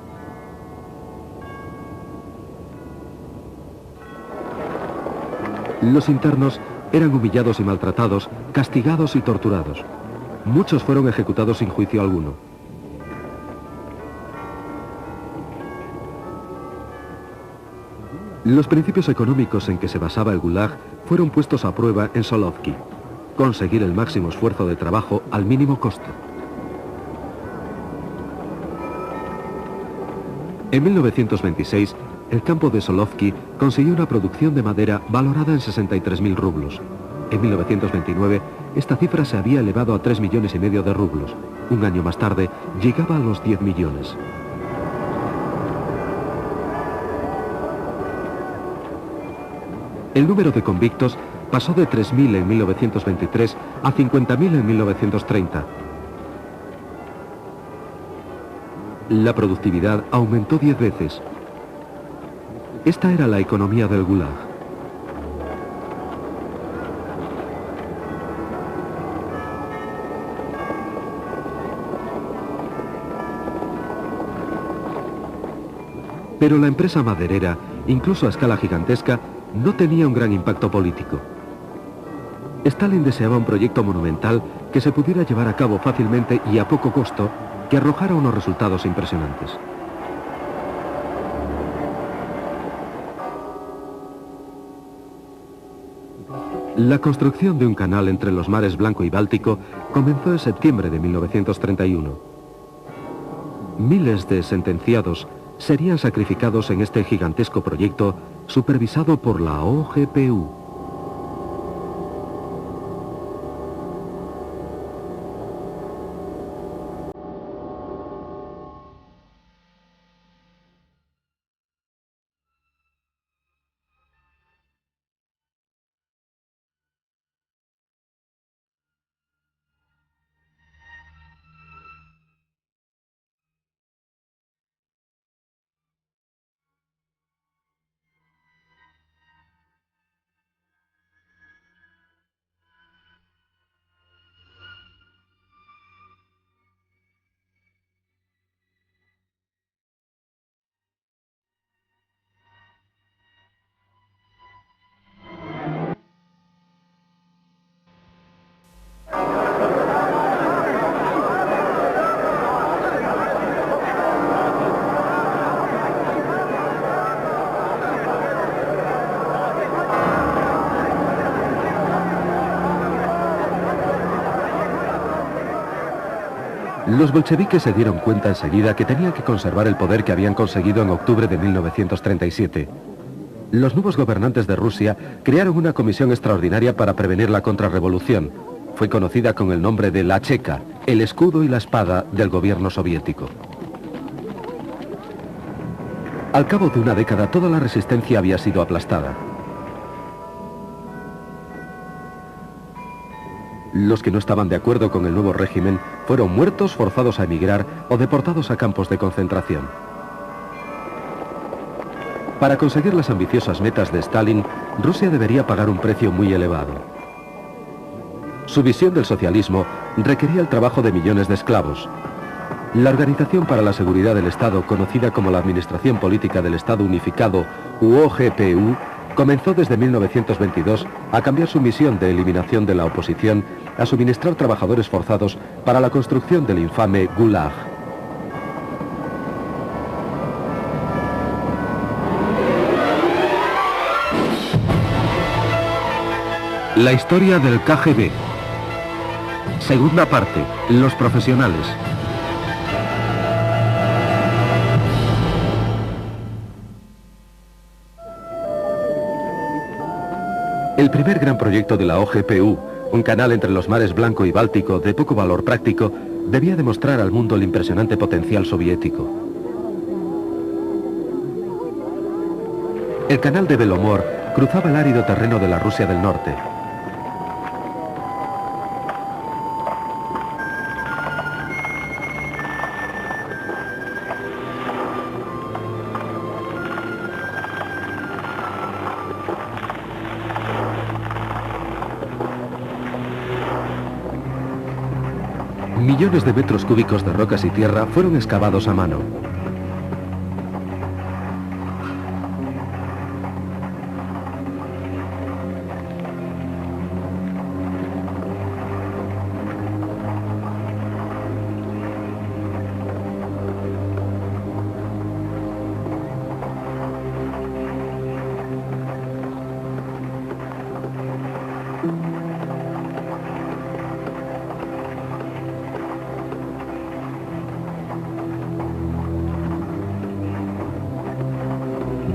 Los internos eran humillados y maltratados, castigados y torturados. Muchos fueron ejecutados sin juicio alguno. Los principios económicos en que se basaba el Gulag fueron puestos a prueba en Solovki: conseguir el máximo esfuerzo de trabajo al mínimo costo. En 1926, el campo de Solovki consiguió una producción de madera valorada en 63.000 rublos. En 1929, esta cifra se había elevado a 3,5 millones de rublos. Un año más tarde, llegaba a los 10 millones. El número de convictos pasó de 3.000 en 1923 a 50.000 en 1930. La productividad aumentó 10 veces. Esta era la economía del Gulag. Pero la empresa maderera, incluso a escala gigantesca, no tenía un gran impacto político. Stalin deseaba un proyecto monumental que se pudiera llevar a cabo fácilmente y a poco costo, que arrojara unos resultados impresionantes. La construcción de un canal entre los mares Blanco y Báltico comenzó en septiembre de 1931. Miles de sentenciados serían sacrificados en este gigantesco proyecto supervisado por la OGPU. Los bolcheviques se dieron cuenta enseguida que tenían que conservar el poder que habían conseguido en octubre de 1937. Los nuevos gobernantes de Rusia crearon una comisión extraordinaria para prevenir la contrarrevolución. Fue conocida con el nombre de la Checa, el escudo y la espada del gobierno soviético. Al cabo de una década, toda la resistencia había sido aplastada. Los que no estaban de acuerdo con el nuevo régimen fueron muertos, forzados a emigrar o deportados a campos de concentración. Para conseguir las ambiciosas metas de Stalin, Rusia debería pagar un precio muy elevado. Su visión del socialismo requería el trabajo de millones de esclavos. La Organización para la Seguridad del Estado, conocida como la Administración Política del Estado Unificado, u OGPU, comenzó desde 1922 a cambiar su misión de eliminación de la oposición a suministrar trabajadores forzados para la construcción del infame Gulag. La historia del KGB. Segunda parte, los profesionales. El primer gran proyecto de la OGPU, un canal entre los mares Blanco y Báltico de poco valor práctico, debía demostrar al mundo el impresionante potencial soviético. El canal de Belomor cruzaba el árido terreno de la Rusia del Norte. Millones de metros cúbicos de rocas y tierra fueron excavados a mano.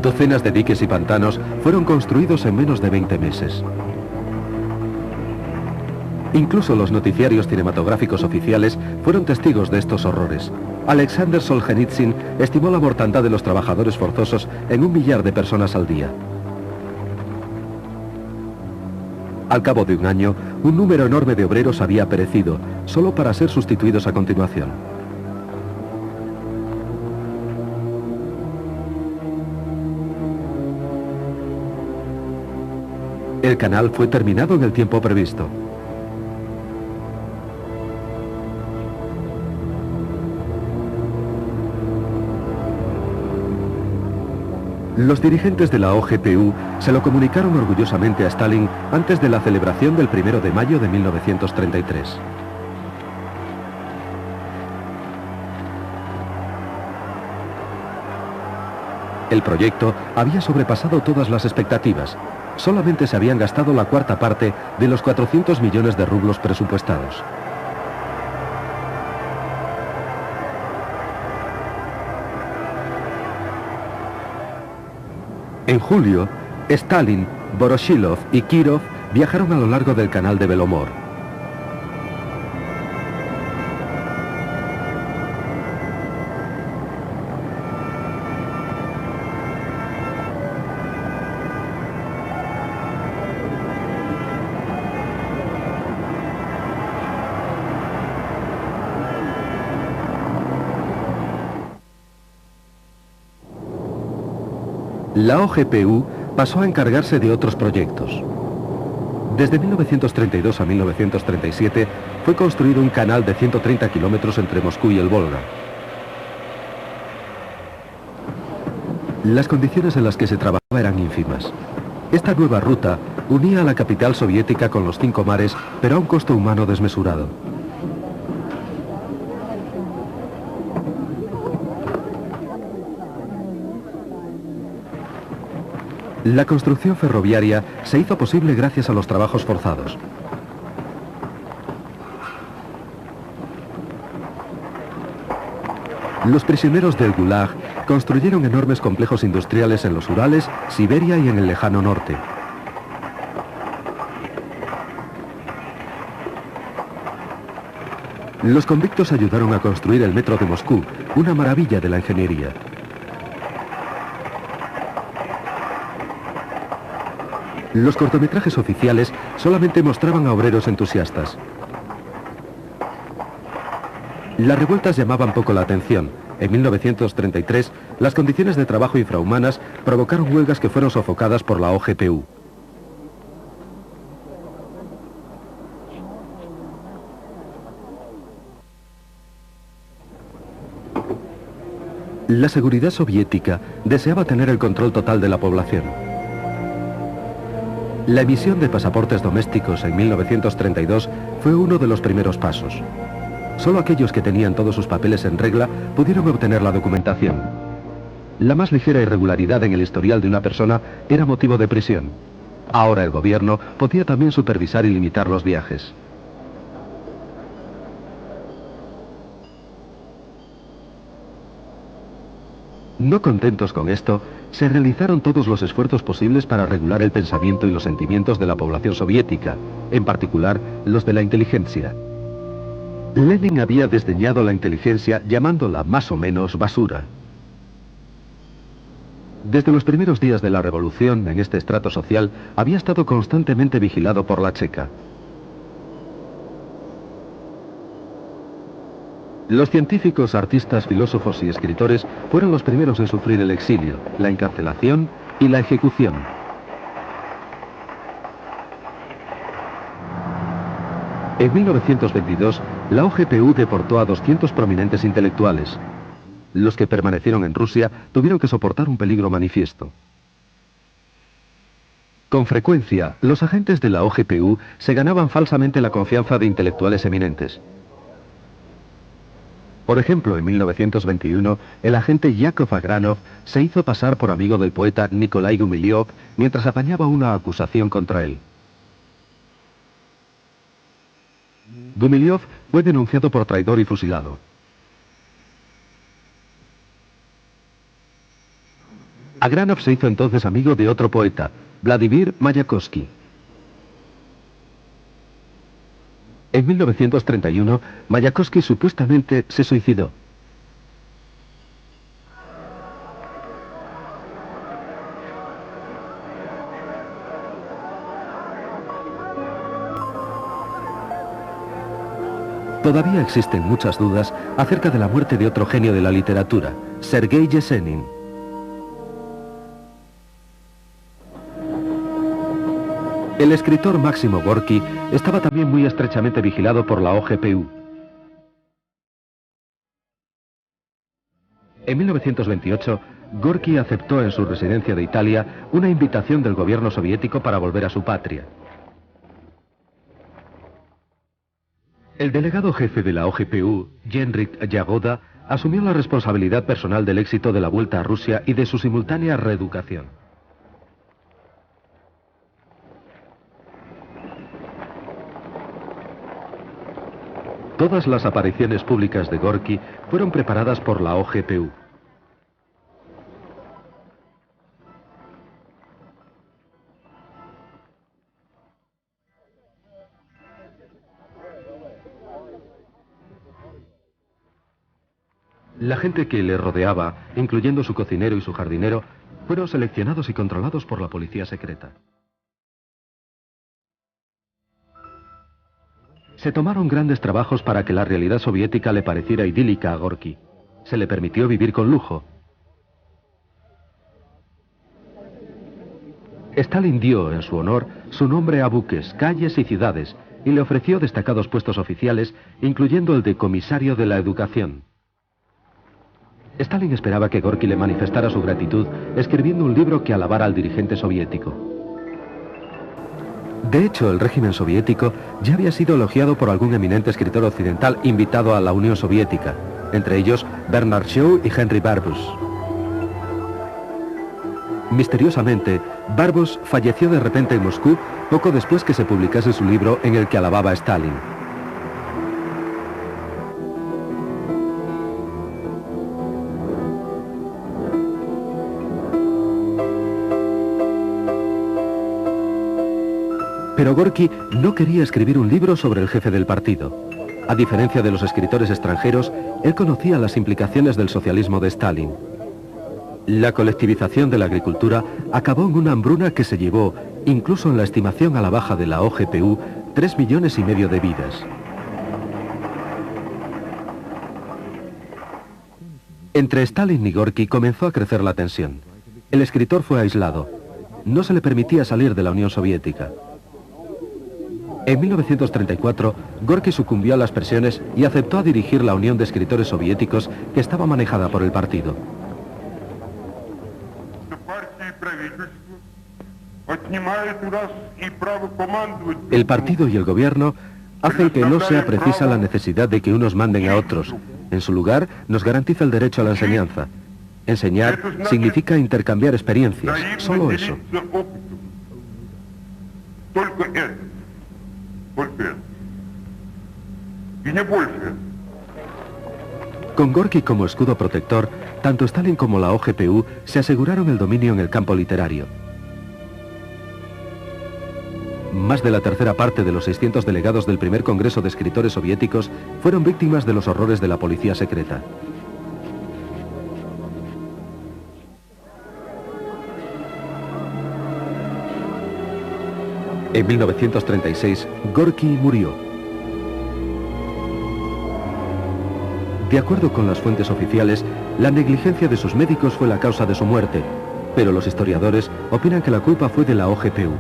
Docenas de diques y pantanos fueron construidos en menos de 20 meses. Incluso los noticiarios cinematográficos oficiales fueron testigos de estos horrores. Alexander Solzhenitsyn estimó la mortandad de los trabajadores forzosos en 1 millar de personas al día. Al cabo de un año, un número enorme de obreros había perecido, solo para ser sustituidos a continuación. El canal fue terminado en el tiempo previsto. Los dirigentes de la OGPU se lo comunicaron orgullosamente a Stalin antes de la celebración del 1 de mayo de 1933. El proyecto había sobrepasado todas las expectativas. Solamente se habían gastado la cuarta parte de los 400 millones de rublos presupuestados. En julio, Stalin, Voroshilov y Kirov viajaron a lo largo del canal de Belomor. La OGPU pasó a encargarse de otros proyectos. Desde 1932 a 1937 fue construido un canal de 130 kilómetros entre Moscú y el Volga. Las condiciones en las que se trabajaba eran ínfimas. Esta nueva ruta unía a la capital soviética con los 5 mares, pero a un costo humano desmesurado. La construcción ferroviaria se hizo posible gracias a los trabajos forzados. Los prisioneros del Gulag construyeron enormes complejos industriales en los Urales, Siberia y en el lejano norte. Los convictos ayudaron a construir el metro de Moscú, una maravilla de la ingeniería. Los cortometrajes oficiales solamente mostraban a obreros entusiastas. Las revueltas llamaban poco la atención. En 1933, las condiciones de trabajo infrahumanas provocaron huelgas que fueron sofocadas por la OGPU. La seguridad soviética deseaba tener el control total de la población. La emisión de pasaportes domésticos en 1932 fue uno de los primeros pasos. Solo aquellos que tenían todos sus papeles en regla pudieron obtener la documentación. La más ligera irregularidad en el historial de una persona era motivo de prisión. Ahora el gobierno podía también supervisar y limitar los viajes. No contentos con esto, se realizaron todos los esfuerzos posibles para regular el pensamiento y los sentimientos de la población soviética, en particular los de la inteligencia. Lenin había desdeñado la inteligencia llamándola más o menos basura. Desde los primeros días de la revolución en este estrato social había estado constantemente vigilado por la Checa. Los científicos, artistas, filósofos y escritores fueron los primeros en sufrir el exilio, la encarcelación y la ejecución. En 1922, la OGPU deportó a 200 prominentes intelectuales. Los que permanecieron en Rusia tuvieron que soportar un peligro manifiesto. Con frecuencia, los agentes de la OGPU se ganaban falsamente la confianza de intelectuales eminentes. Por ejemplo, en 1921, el agente Yakov Agranov se hizo pasar por amigo del poeta Nikolai Gumilyov mientras apañaba una acusación contra él. Gumilyov fue denunciado por traidor y fusilado. Agranov se hizo entonces amigo de otro poeta, Vladimir Mayakovsky. En 1931, Mayakovsky supuestamente se suicidó. Todavía existen muchas dudas acerca de la muerte de otro genio de la literatura, Sergei Yesenin. El escritor Máximo Gorki estaba también muy estrechamente vigilado por la OGPU. En 1928, Gorki aceptó en su residencia de Italia una invitación del gobierno soviético para volver a su patria. El delegado jefe de la OGPU, Henryk Jagoda, asumió la responsabilidad personal del éxito de la vuelta a Rusia y de su simultánea reeducación. Todas las apariciones públicas de Gorki fueron preparadas por la OGPU. La gente que le rodeaba, incluyendo su cocinero y su jardinero, fueron seleccionados y controlados por la policía secreta. Se tomaron grandes trabajos para que la realidad soviética le pareciera idílica a Gorki. Se le permitió vivir con lujo. Stalin dio, en su honor, su nombre a buques, calles y ciudades, y le ofreció destacados puestos oficiales, incluyendo el de comisario de la educación. Stalin esperaba que Gorki le manifestara su gratitud escribiendo un libro que alabara al dirigente soviético. De hecho, el régimen soviético ya había sido elogiado por algún eminente escritor occidental invitado a la Unión Soviética, entre ellos Bernard Shaw y Henry Barbus. Misteriosamente, Barbus falleció de repente en Moscú poco después que se publicase su libro en el que alababa a Stalin. Pero Gorki no quería escribir un libro sobre el jefe del partido. A diferencia de los escritores extranjeros, él conocía las implicaciones del socialismo de Stalin. La colectivización de la agricultura acabó en una hambruna que se llevó, incluso en la estimación a la baja de la OGPU, 3,5 millones de vidas. Entre Stalin y Gorki comenzó a crecer la tensión. El escritor fue aislado. No se le permitía salir de la Unión Soviética. En 1934, Gorki sucumbió a las presiones y aceptó a dirigir la Unión de Escritores Soviéticos que estaba manejada por el partido. El partido y el gobierno hacen que no sea precisa la necesidad de que unos manden a otros. En su lugar, nos garantiza el derecho a la enseñanza. Enseñar significa intercambiar experiencias, solo eso. Con Gorki como escudo protector, tanto Stalin como la OGPU se aseguraron el dominio en el campo literario. Más de la tercera parte de los 600 delegados del primer Congreso de Escritores Soviéticos fueron víctimas de los horrores de la policía secreta. En 1936, Gorki murió. De acuerdo con las fuentes oficiales, la negligencia de sus médicos fue la causa de su muerte, pero los historiadores opinan que la culpa fue de la OGPU.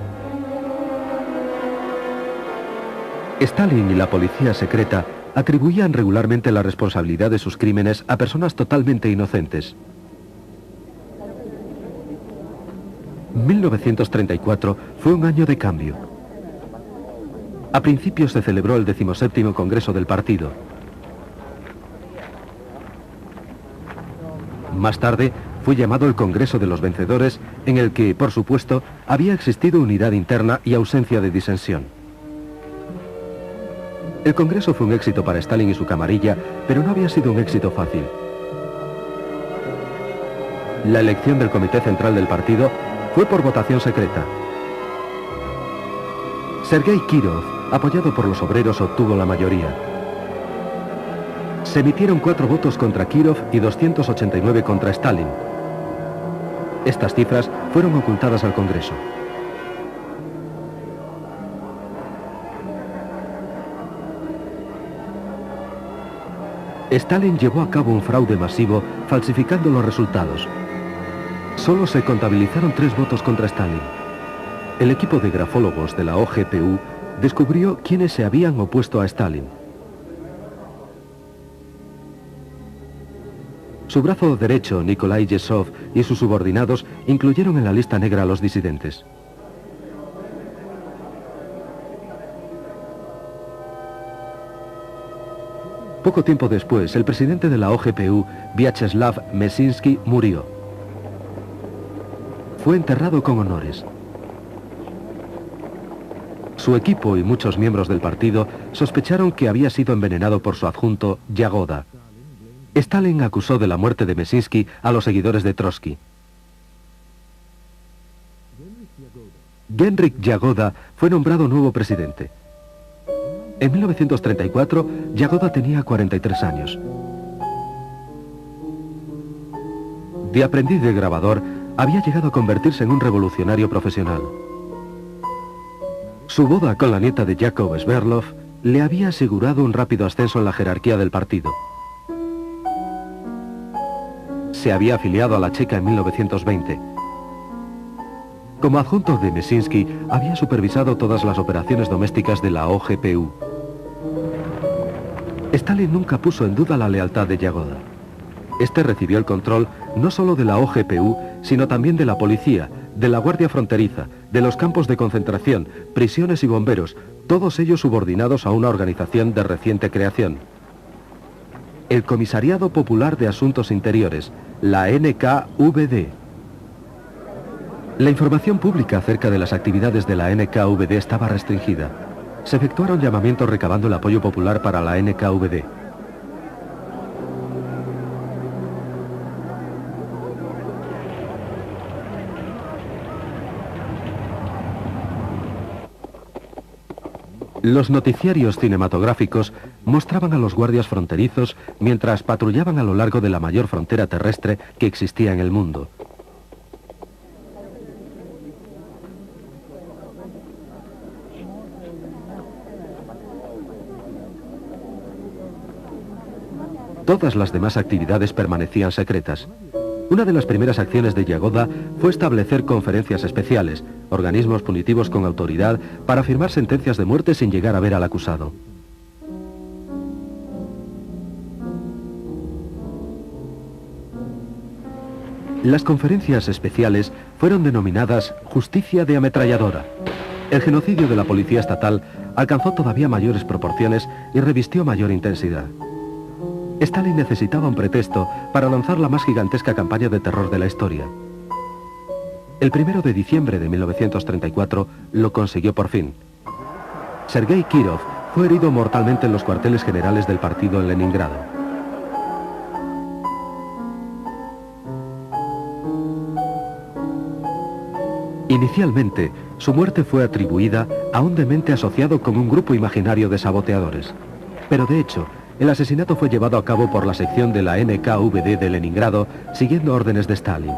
Stalin y la policía secreta atribuían regularmente la responsabilidad de sus crímenes a personas totalmente inocentes. 1934 fue un año de cambio. A principios se celebró el 17º Congreso del partido. Más tarde fue llamado el Congreso de los Vencedores, en el que, por supuesto, había existido unidad interna y ausencia de disensión. El Congreso fue un éxito para Stalin y su camarilla, pero no había sido un éxito fácil. La elección del Comité Central del partido fue por votación secreta. Sergei Kirov, apoyado por los obreros, obtuvo la mayoría. Se emitieron 4 votos contra Kirov y 289 contra Stalin. Estas cifras fueron ocultadas al Congreso. Stalin llevó a cabo un fraude masivo falsificando los resultados. Solo se contabilizaron 3 votos contra Stalin. El equipo de grafólogos de la OGPU descubrió quiénes se habían opuesto a Stalin. Su brazo derecho, Nikolai Yezhov, y sus subordinados incluyeron en la lista negra a los disidentes. Poco tiempo después, el presidente de la OGPU, Vyacheslav Mesinsky, murió. Fue enterrado con honores. Su equipo y muchos miembros del partido sospecharon que había sido envenenado por su adjunto, Yagoda. Stalin acusó de la muerte de Mesinsky a los seguidores de Trotsky. Genrikh Yagoda fue nombrado nuevo presidente. En 1934, Yagoda tenía 43 años. De aprendiz de grabador, había llegado a convertirse en un revolucionario profesional. Su boda con la nieta de Yakov Sverdlov le había asegurado un rápido ascenso en la jerarquía del partido. Se había afiliado a la Checa en 1920. Como adjunto de Mesinsky, había supervisado todas las operaciones domésticas de la OGPU. Stalin nunca puso en duda la lealtad de Yagoda. Este recibió el control no solo de la OGPU, sino también de la policía, de la Guardia Fronteriza, de los campos de concentración, prisiones y bomberos, todos ellos subordinados a una organización de reciente creación. El Comisariado Popular de Asuntos Interiores, la NKVD. La información pública acerca de las actividades de la NKVD estaba restringida. Se efectuaron llamamientos recabando el apoyo popular para la NKVD. Los noticiarios cinematográficos mostraban a los guardias fronterizos mientras patrullaban a lo largo de la mayor frontera terrestre que existía en el mundo. Todas las demás actividades permanecían secretas. Una de las primeras acciones de Yagoda fue establecer conferencias especiales, organismos punitivos con autoridad para firmar sentencias de muerte sin llegar a ver al acusado. Las conferencias especiales fueron denominadas justicia de ametralladora. El genocidio de la policía estatal alcanzó todavía mayores proporciones y revistió mayor intensidad. Stalin necesitaba un pretexto para lanzar la más gigantesca campaña de terror de la historia. El 1 de diciembre de 1934 lo consiguió por fin. Sergei Kirov fue herido mortalmente en los cuarteles generales del partido en Leningrado. Inicialmente, su muerte fue atribuida a un demente asociado con un grupo imaginario de saboteadores. Pero de hecho, el asesinato fue llevado a cabo por la sección de la NKVD de Leningrado, siguiendo órdenes de Stalin.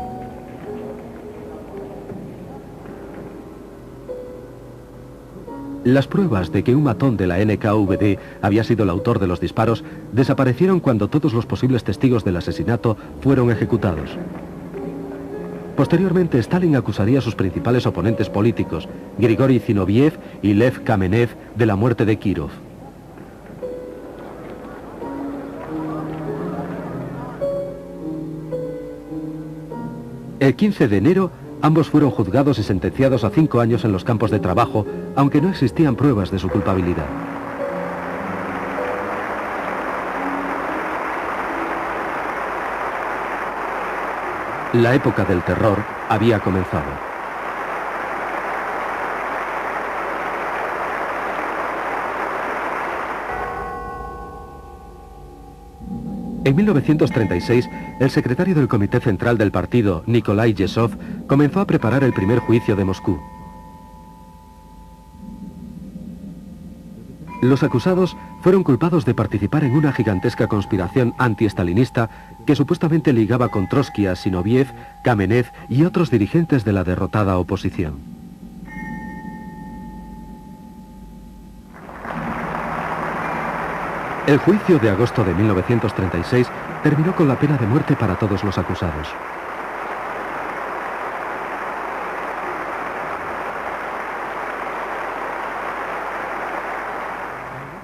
Las pruebas de que un matón de la NKVD había sido el autor de los disparos desaparecieron cuando todos los posibles testigos del asesinato fueron ejecutados. Posteriormente, Stalin acusaría a sus principales oponentes políticos, Grigori Zinoviev y Lev Kamenev, de la muerte de Kirov. El 15 de enero, ambos fueron juzgados y sentenciados a 5 años en los campos de trabajo, aunque no existían pruebas de su culpabilidad. La época del terror había comenzado. En 1936, el secretario del Comité Central del partido, Nikolai Yezhov, comenzó a preparar el primer juicio de Moscú. Los acusados fueron culpados de participar en una gigantesca conspiración anti-estalinista que supuestamente ligaba con Trotsky a Zinoviev, Kamenev y otros dirigentes de la derrotada oposición. El juicio de agosto de 1936 terminó con la pena de muerte para todos los acusados.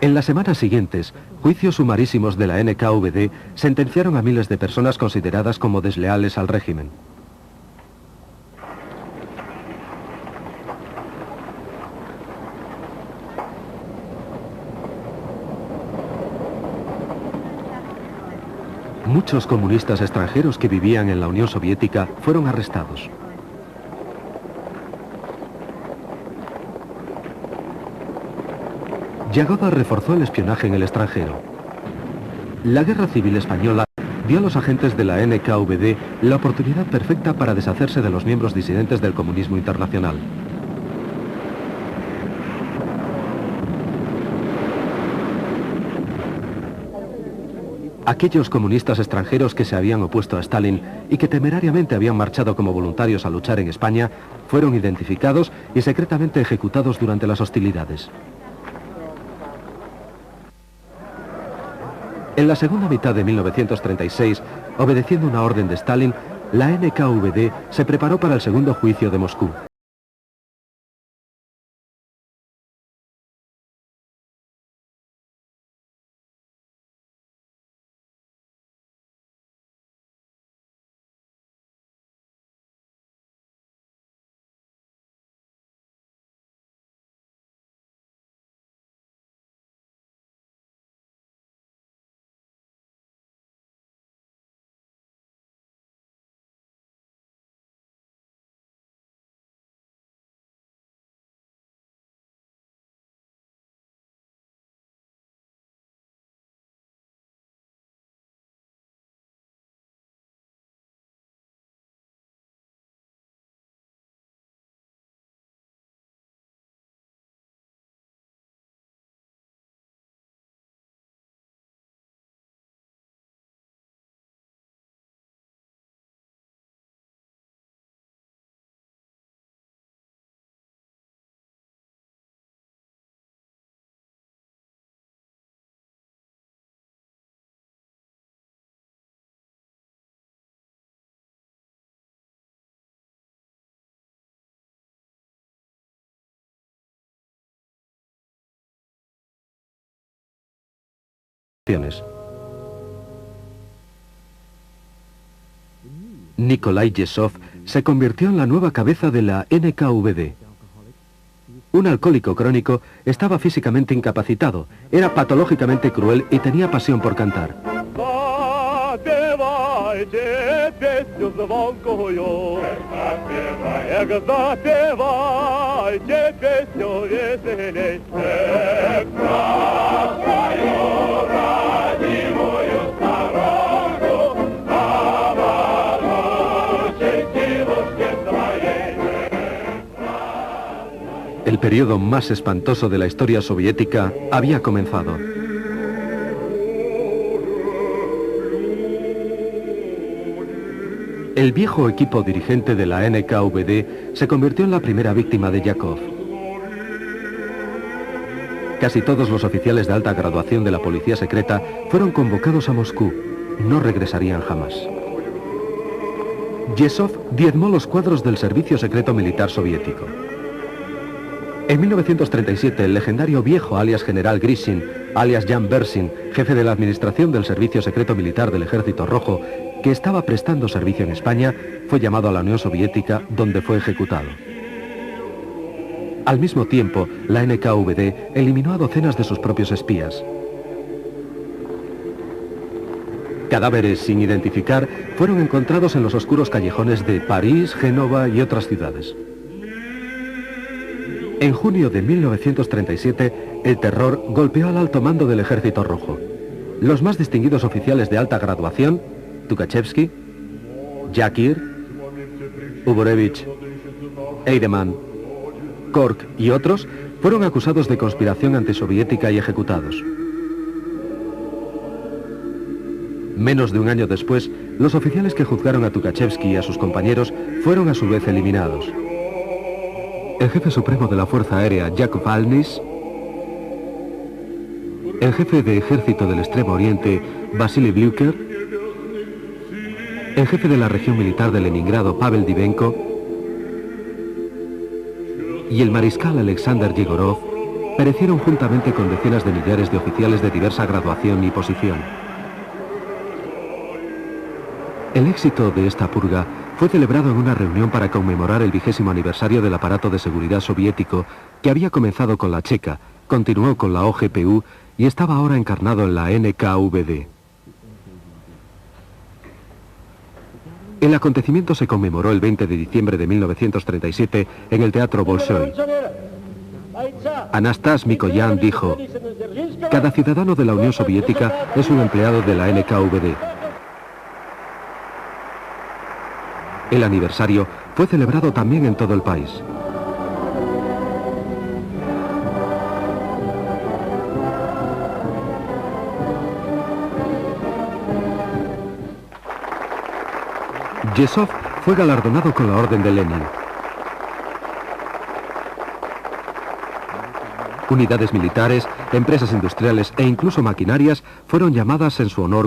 En las semanas siguientes, juicios sumarísimos de la NKVD sentenciaron a miles de personas consideradas como desleales al régimen. Muchos comunistas extranjeros que vivían en la Unión Soviética fueron arrestados. Yagoda reforzó el espionaje en el extranjero. La Guerra Civil Española dio a los agentes de la NKVD la oportunidad perfecta para deshacerse de los miembros disidentes del comunismo internacional. Aquellos comunistas extranjeros que se habían opuesto a Stalin y que temerariamente habían marchado como voluntarios a luchar en España fueron identificados y secretamente ejecutados durante las hostilidades. En la segunda mitad de 1936, obedeciendo una orden de Stalin, la NKVD se preparó para el segundo juicio de Moscú. Nikolai Yesov se convirtió en la nueva cabeza de la NKVD. Un alcohólico crónico, estaba físicamente incapacitado, era patológicamente cruel y tenía pasión por cantar. El periodo más espantoso de la historia soviética había comenzado. El viejo equipo dirigente de la NKVD se convirtió en la primera víctima de Yakov. Casi todos los oficiales de alta graduación de la policía secreta fueron convocados a Moscú. No regresarían jamás. Yesov diezmó los cuadros del servicio secreto militar soviético. En 1937, el legendario viejo alias general Grishin, alias Jan Bersin, jefe de la administración del Servicio Secreto Militar del Ejército Rojo, que estaba prestando servicio en España, fue llamado a la Unión Soviética, donde fue ejecutado. Al mismo tiempo, la NKVD eliminó a docenas de sus propios espías. Cadáveres sin identificar fueron encontrados en los oscuros callejones de París, Génova y otras ciudades. En junio de 1937, el terror golpeó al alto mando del Ejército Rojo. Los más distinguidos oficiales de alta graduación, Tukhachevsky, Yakir, Uborevich, Eidemann, Kork y otros, fueron acusados de conspiración antisoviética y ejecutados. Menos de un año después, los oficiales que juzgaron a Tukhachevsky y a sus compañeros fueron a su vez eliminados. El jefe supremo de la Fuerza Aérea, Yakov Alnis, el jefe de ejército del Extremo Oriente, Vasily Blyuker, el jefe de la región militar de Leningrado, Pavel Divenko, y el mariscal Alexander Yegorov perecieron juntamente con decenas de millares de oficiales de diversa graduación y posición. El éxito de esta purga fue celebrado en una reunión para conmemorar el 20º aniversario del aparato de seguridad soviético, que había comenzado con la Cheka, continuó con la OGPU y estaba ahora encarnado en la NKVD. El acontecimiento se conmemoró el 20 de diciembre de 1937 en el Teatro Bolshoi. Anastas Mikoyan dijo: cada ciudadano de la Unión Soviética es un empleado de la NKVD. El aniversario fue celebrado también en todo el país. Yesov fue galardonado con la Orden de Lenin. Unidades militares, empresas industriales e incluso maquinarias fueron llamadas en su honor.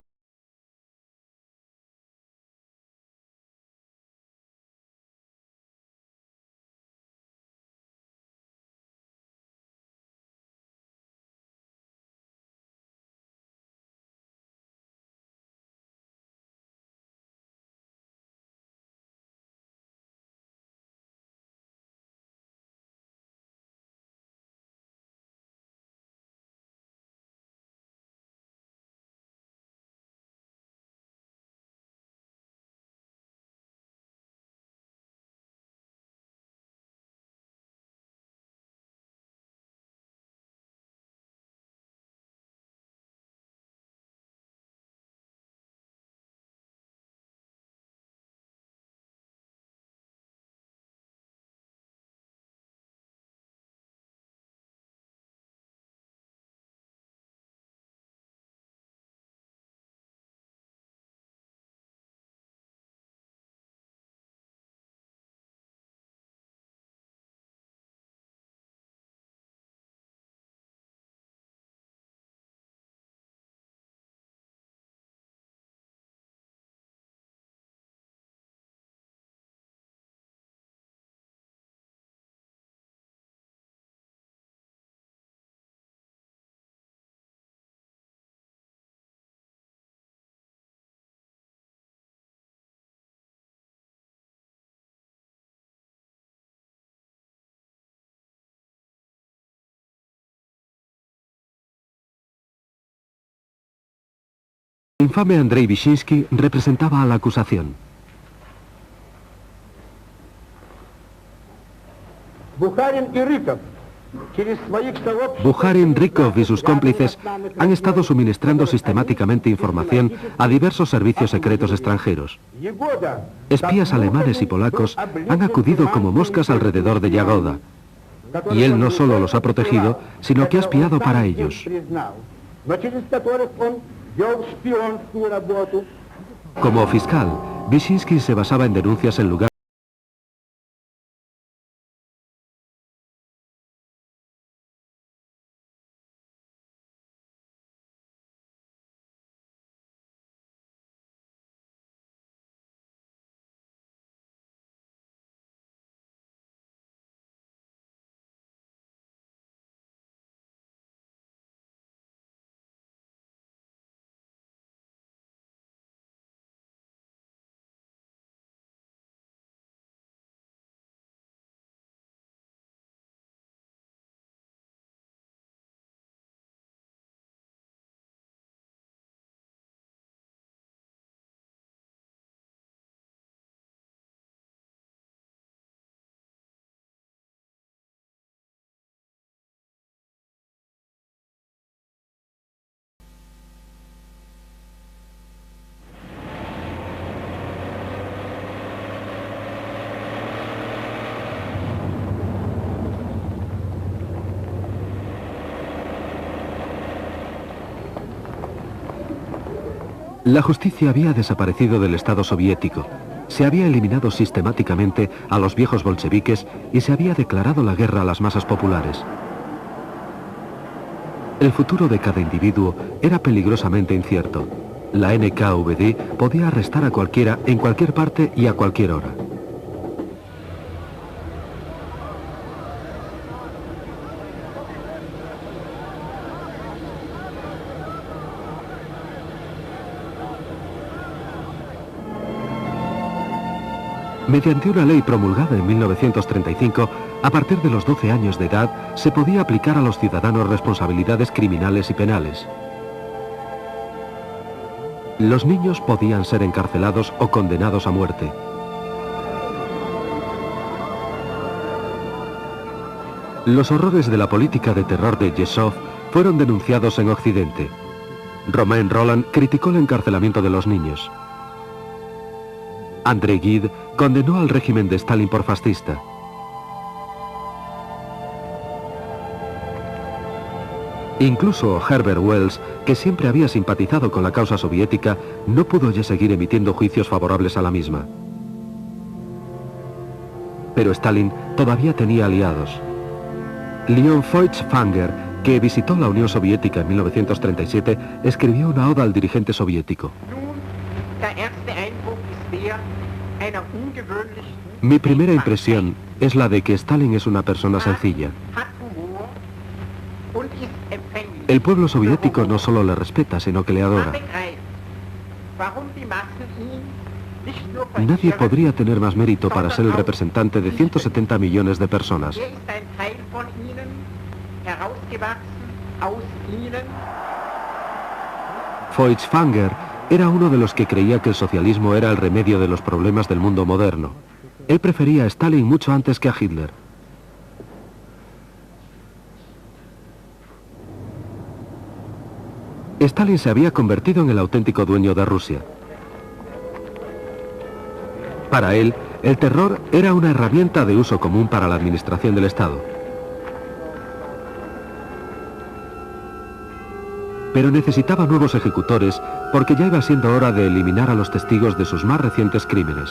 El infame Andrei Vyshinsky representaba a la acusación. Bukharin, Rykov y sus cómplices han estado suministrando sistemáticamente información a diversos servicios secretos extranjeros. Espías alemanes y polacos han acudido como moscas alrededor de Yagoda. Y él no solo los ha protegido, sino que ha espiado para ellos. Como fiscal, Vyshinsky se basaba en denuncias en lugar. La justicia había desaparecido del Estado soviético. Se había eliminado sistemáticamente a los viejos bolcheviques y se había declarado la guerra a las masas populares. El futuro de cada individuo era peligrosamente incierto. La NKVD podía arrestar a cualquiera en cualquier parte y a cualquier hora. Mediante una ley promulgada en 1935, a partir de los 12 años de edad, se podía aplicar a los ciudadanos responsabilidades criminales y penales. Los niños podían ser encarcelados o condenados a muerte. Los horrores de la política de terror de Yezhov fueron denunciados en Occidente. Romain Rolland criticó el encarcelamiento de los niños. André Gide condenó al régimen de Stalin por fascista. Incluso Herbert Wells, que siempre había simpatizado con la causa soviética, no pudo ya seguir emitiendo juicios favorables a la misma. Pero Stalin todavía tenía aliados. Leon Feuchtwanger, que visitó la Unión Soviética en 1937, escribió una oda al dirigente soviético. Mi primera impresión es la de que Stalin es una persona sencilla. El pueblo soviético no solo le respeta, sino que le adora. Nadie podría tener más mérito para ser el representante de 170 millones de personas. Feuchtwanger era uno de los que creía que el socialismo era el remedio de los problemas del mundo moderno. Él prefería a Stalin mucho antes que a Hitler. Stalin se había convertido en el auténtico dueño de Rusia. Para él, el terror era una herramienta de uso común para la administración del Estado. Pero necesitaba nuevos ejecutores porque ya iba siendo hora de eliminar a los testigos de sus más recientes crímenes.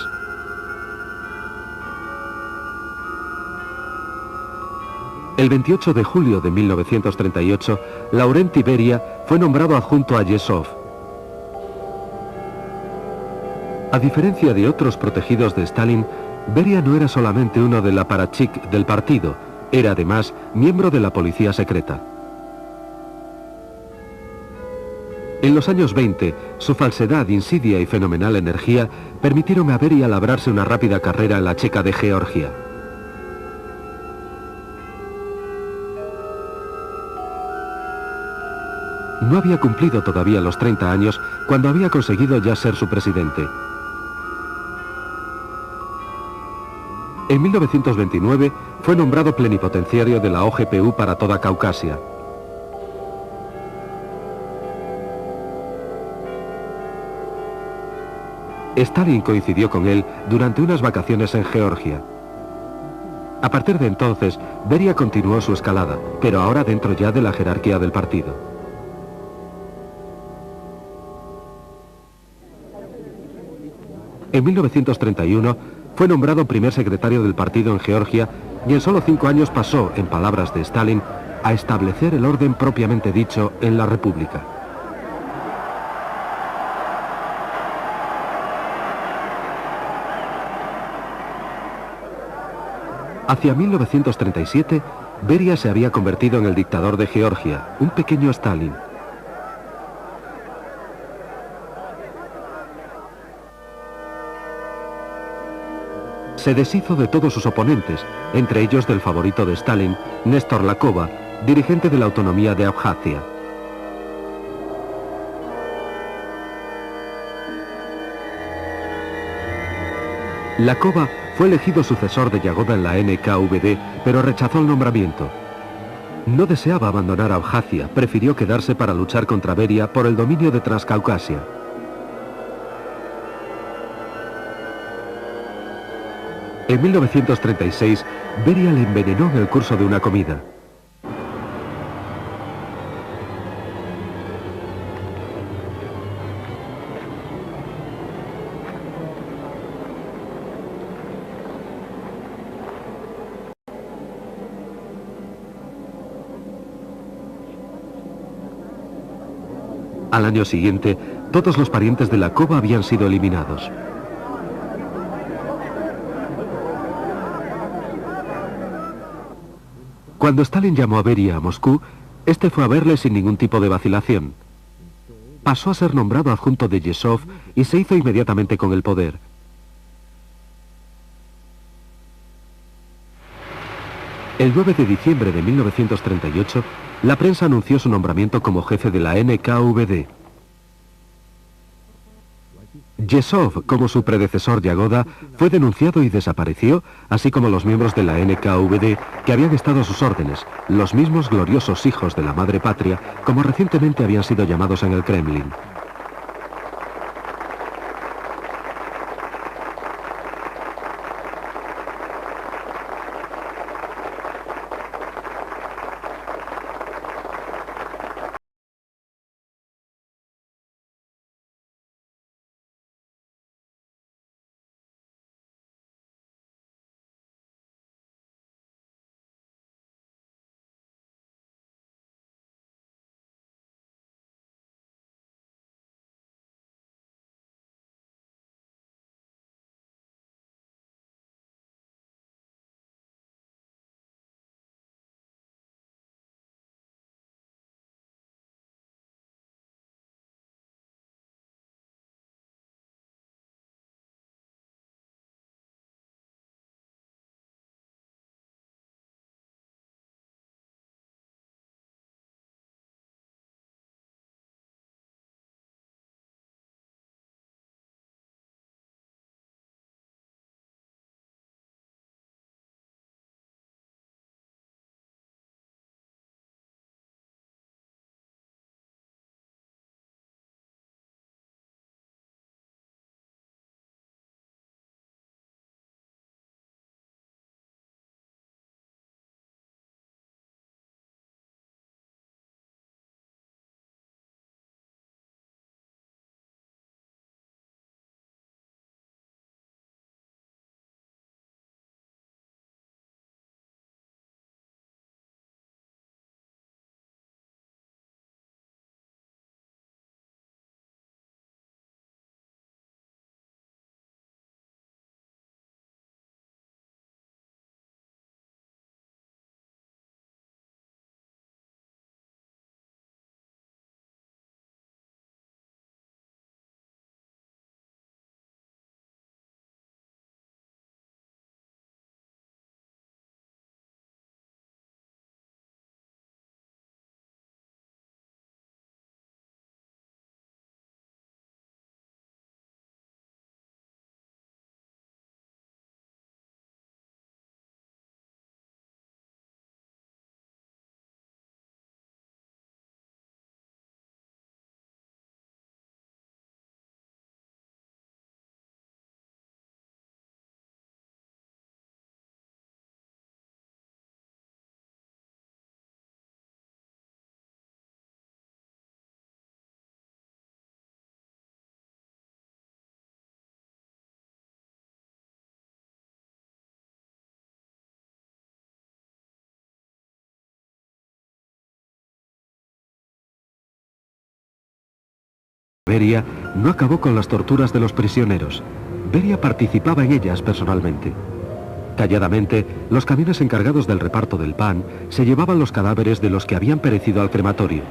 El 28 de julio de 1938, Laurenti Beria fue nombrado adjunto a Yezhov. A diferencia de otros protegidos de Stalin, Beria no era solamente uno del apparatchik del partido, era además miembro de la policía secreta. En los años 20, su falsedad, insidia y fenomenal energía permitieron a Beria labrarse una rápida carrera en la Checa de Georgia. No había cumplido todavía los 30 años cuando había conseguido ya ser su presidente. En 1929 fue nombrado plenipotenciario de la OGPU para toda Caucasia. Stalin coincidió con él durante unas vacaciones en Georgia. A partir de entonces, Beria continuó su escalada, pero ahora dentro ya de la jerarquía del partido. En 1931 fue nombrado primer secretario del partido en Georgia y en solo 5 años pasó, en palabras de Stalin, a establecer el orden propiamente dicho en la República. Hacia 1937, Beria se había convertido en el dictador de Georgia, un pequeño Stalin. Se deshizo de todos sus oponentes, entre ellos del favorito de Stalin, Néstor Lakova, dirigente de la autonomía de Abjasia. Lakova fue elegido sucesor de Yagoda en la NKVD, pero rechazó el nombramiento. No deseaba abandonar Abjasia, prefirió quedarse para luchar contra Beria por el dominio de Transcaucasia. En 1936, Beria le envenenó en el curso de una comida. Al año siguiente, todos los parientes de Lakova habían sido eliminados. Cuando Stalin llamó a Beria a Moscú, este fue a verle sin ningún tipo de vacilación. Pasó a ser nombrado adjunto de Yezhov y se hizo inmediatamente con el poder. El 9 de diciembre de 1938, la prensa anunció su nombramiento como jefe de la NKVD. Yesov, como su predecesor Yagoda, fue denunciado y desapareció, así como los miembros de la NKVD que habían estado a sus órdenes, los mismos gloriosos hijos de la madre patria, como recientemente habían sido llamados en el Kremlin. Beria no acabó con las torturas de los prisioneros. Beria participaba en ellas personalmente. Calladamente, los camiones encargados del reparto del pan se llevaban los cadáveres de los que habían perecido al crematorio.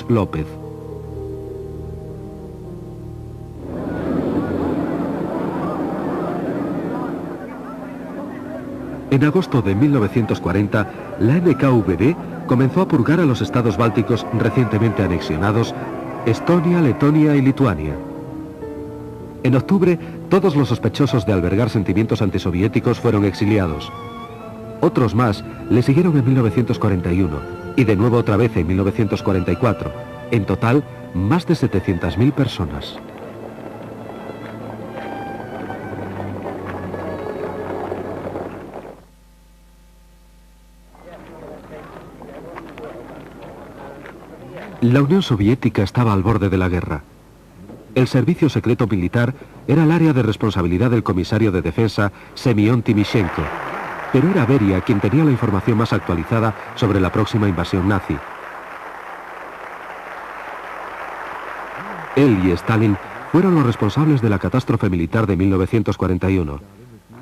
López. En agosto de 1940, la NKVD comenzó a purgar a los estados bálticos recientemente anexionados, Estonia, Letonia y Lituania. En octubre, todos los sospechosos de albergar sentimientos antisoviéticos fueron exiliados. Otros más le siguieron en 1941 y de nuevo otra vez en 1944. En total, más de 700.000 personas. La Unión Soviética estaba al borde de la guerra. El servicio secreto militar era el área de responsabilidad del comisario de defensa Semyon Timoshenko, pero era Beria quien tenía la información más actualizada sobre la próxima invasión nazi. Él y Stalin fueron los responsables de la catástrofe militar de 1941.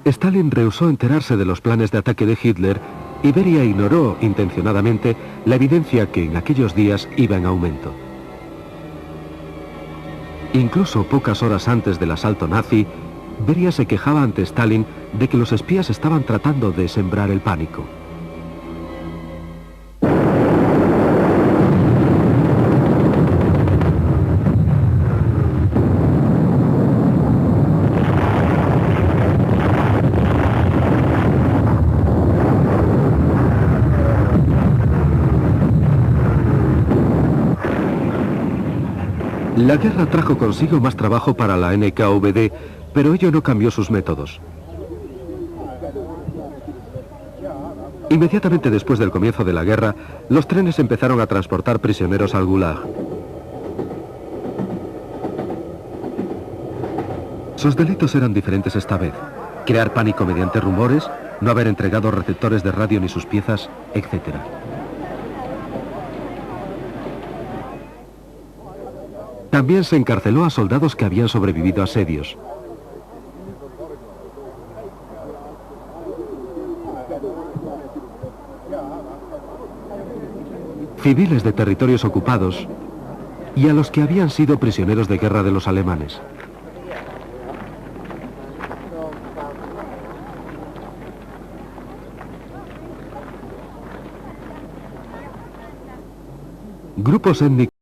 Stalin rehusó enterarse de los planes de ataque de Hitler y Beria ignoró intencionadamente la evidencia que en aquellos días iba en aumento. Incluso pocas horas antes del asalto nazi, Beria se quejaba ante Stalin de que los espías estaban tratando de sembrar el pánico. La guerra trajo consigo más trabajo para la NKVD, pero ello no cambió sus métodos. Inmediatamente después del comienzo de la guerra, los trenes empezaron a transportar prisioneros al Gulag. Sus delitos eran diferentes esta vez: crear pánico mediante rumores, no haber entregado receptores de radio ni sus piezas, etc. También se encarceló a soldados que habían sobrevivido a asedios. Civiles de territorios ocupados y a los que habían sido prisioneros de guerra de los alemanes. Grupos étnicos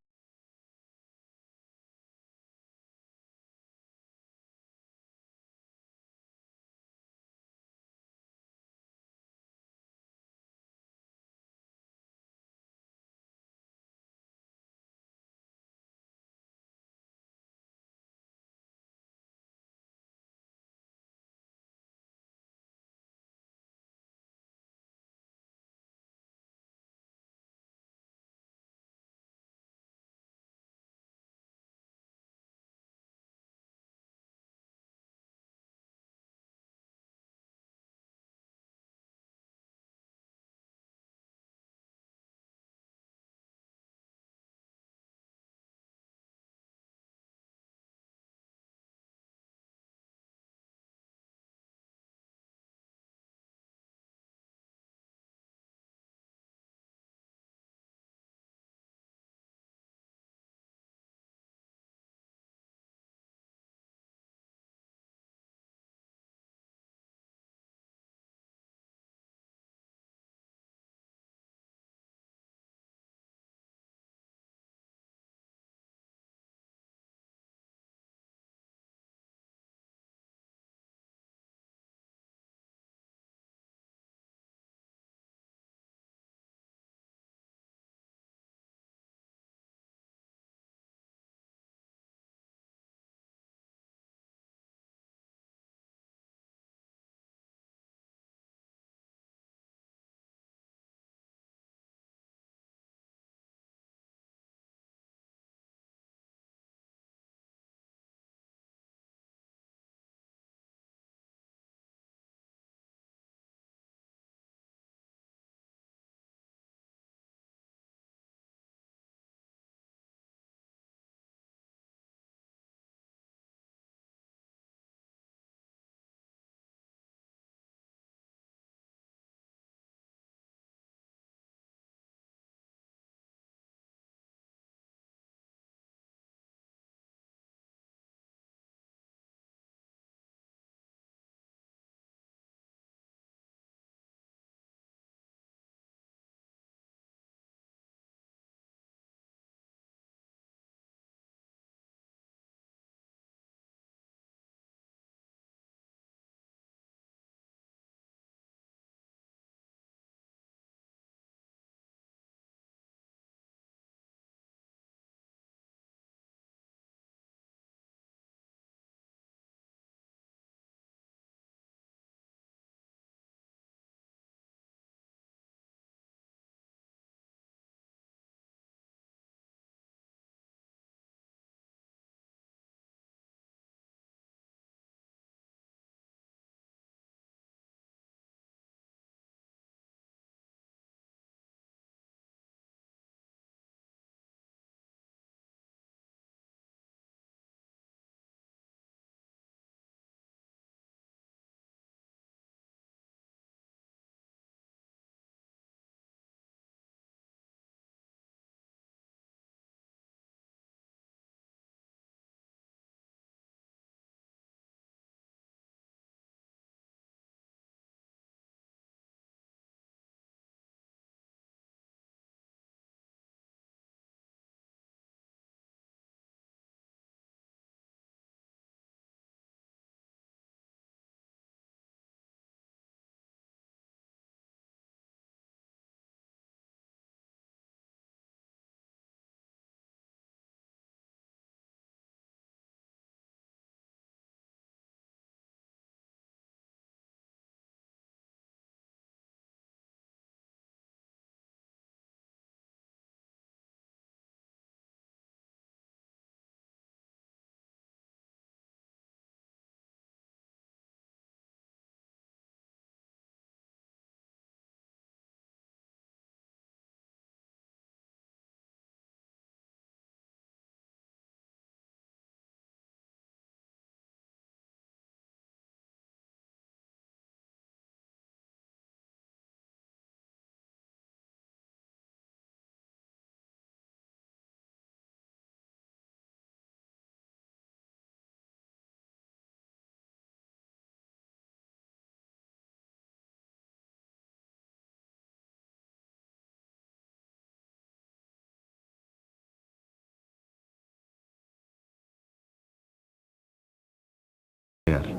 nuclear.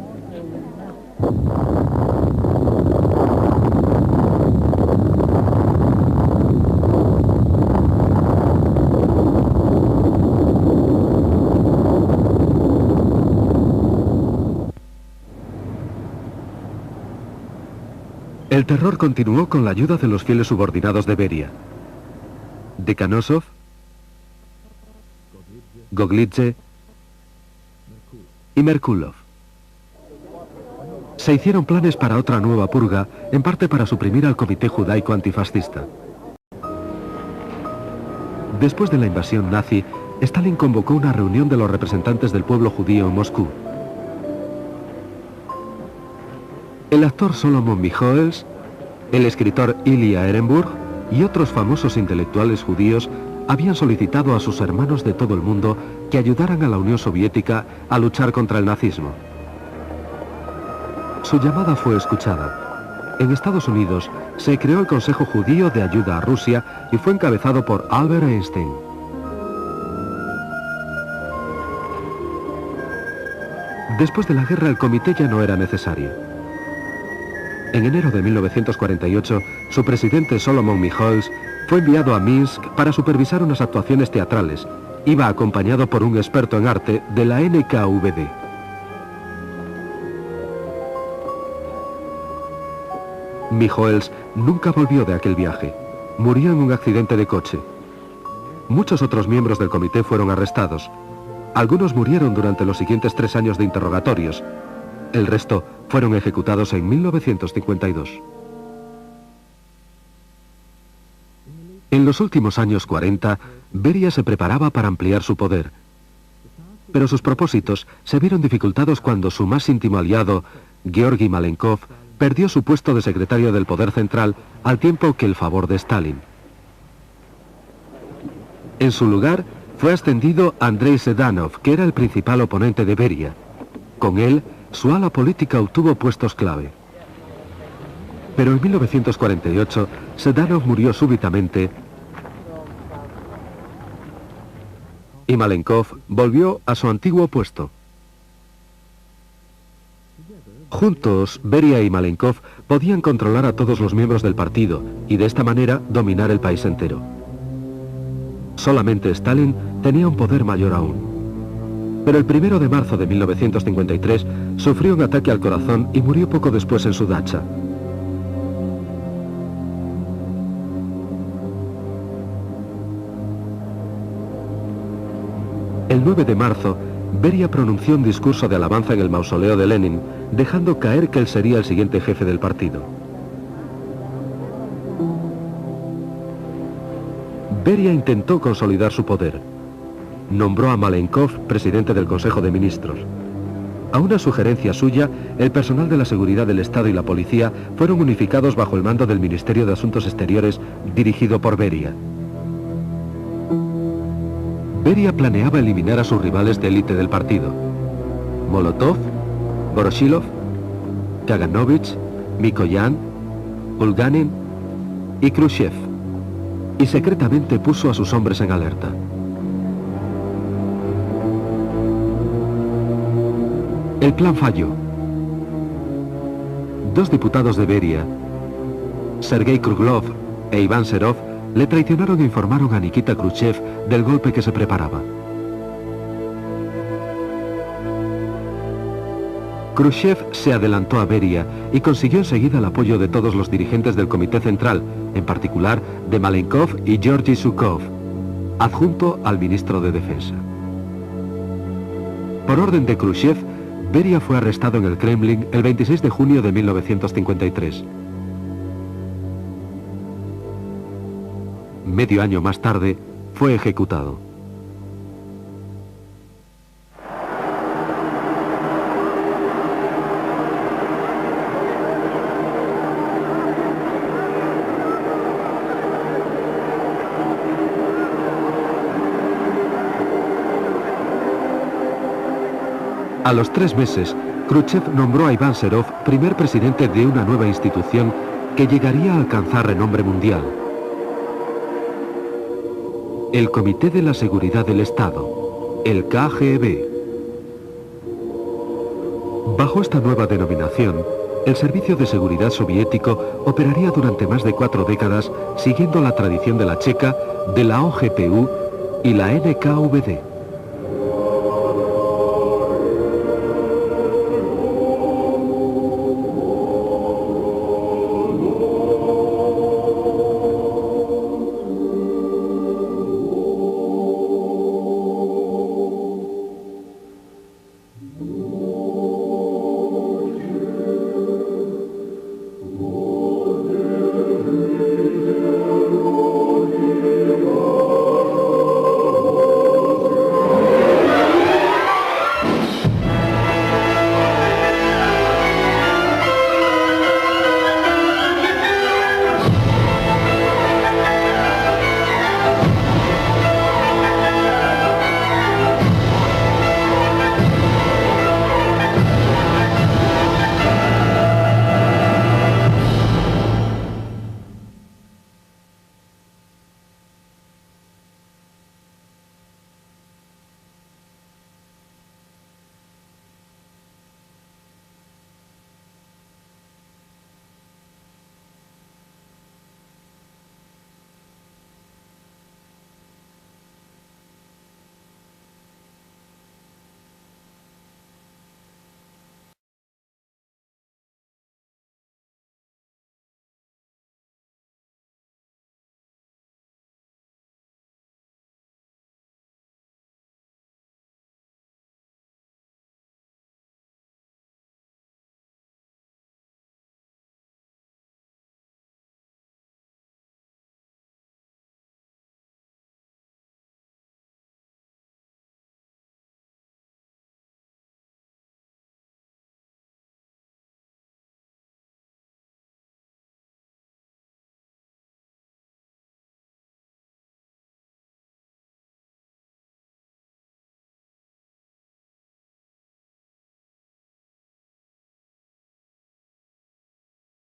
El terror continuó con la ayuda de los fieles subordinados de Beria. Dekhanosov, Goglidze y Merkulov. Se hicieron planes para otra nueva purga, en parte para suprimir al Comité Judaico Antifascista. Después de la invasión nazi, Stalin convocó una reunión de los representantes del pueblo judío en Moscú. El actor Solomon Michoels, el escritor Ilya Ehrenburg y otros famosos intelectuales judíos habían solicitado a sus hermanos de todo el mundo que ayudaran a la Unión Soviética a luchar contra el nazismo. Su llamada fue escuchada. En Estados Unidos se creó el Consejo Judío de Ayuda a Rusia y fue encabezado por Albert Einstein. Después de la guerra el comité ya no era necesario. En enero de 1948, su presidente Solomon Michoels fue enviado a Minsk para supervisar unas actuaciones teatrales. Iba acompañado por un experto en arte de la NKVD. Michoels nunca volvió de aquel viaje. Murió en un accidente de coche. Muchos otros miembros del comité fueron arrestados. Algunos murieron durante los siguientes 3 años de interrogatorios. El resto fueron ejecutados en 1952. En los últimos años 40, Beria se preparaba para ampliar su poder. Pero sus propósitos se vieron dificultados cuando su más íntimo aliado, Georgi Malenkov, perdió su puesto de secretario del Poder Central al tiempo que el favor de Stalin. En su lugar, fue ascendido Andrei Sedanov, que era el principal oponente de Beria. Con él, su ala política obtuvo puestos clave. Pero en 1948, Sedanov murió súbitamente y Malenkov volvió a su antiguo puesto. Juntos, Beria y Malenkov podían controlar a todos los miembros del partido y de esta manera dominar el país entero. Solamente Stalin tenía un poder mayor aún. Pero el 1 de marzo de 1953 sufrió un ataque al corazón y murió poco después en su dacha. El 9 de marzo, Beria pronunció un discurso de alabanza en el mausoleo de Lenin, dejando caer que él sería el siguiente jefe del partido. Beria intentó consolidar su poder. Nombró a Malenkov presidente del Consejo de Ministros. A una sugerencia suya, el personal de la seguridad del Estado y la policía fueron unificados bajo el mando del Ministerio de Asuntos Exteriores, dirigido por Beria. Beria planeaba eliminar a sus rivales de élite del partido: Molotov, Voroshilov, Kaganovich, Mikoyan, Bulganin y Khrushchev, y secretamente puso a sus hombres en alerta. El plan falló. 2 diputados de Beria, Sergei Kruglov e Iván Serov, le traicionaron e informaron a Nikita Khrushchev del golpe que se preparaba. Khrushchev se adelantó a Beria y consiguió enseguida el apoyo de todos los dirigentes del Comité Central, en particular de Malenkov y Georgy Zhukov, adjunto al ministro de Defensa. Por orden de Khrushchev, Beria fue arrestado en el Kremlin el 26 de junio de 1953. Medio año más tarde, fue ejecutado. A los 3 meses, Khrushchev nombró a Iván Serov primer presidente de una nueva institución que llegaría a alcanzar renombre mundial: el Comité de la Seguridad del Estado, el KGB. Bajo esta nueva denominación, el Servicio de Seguridad soviético operaría durante más de 4 décadas siguiendo la tradición de la Checa, de la OGPU y la NKVD.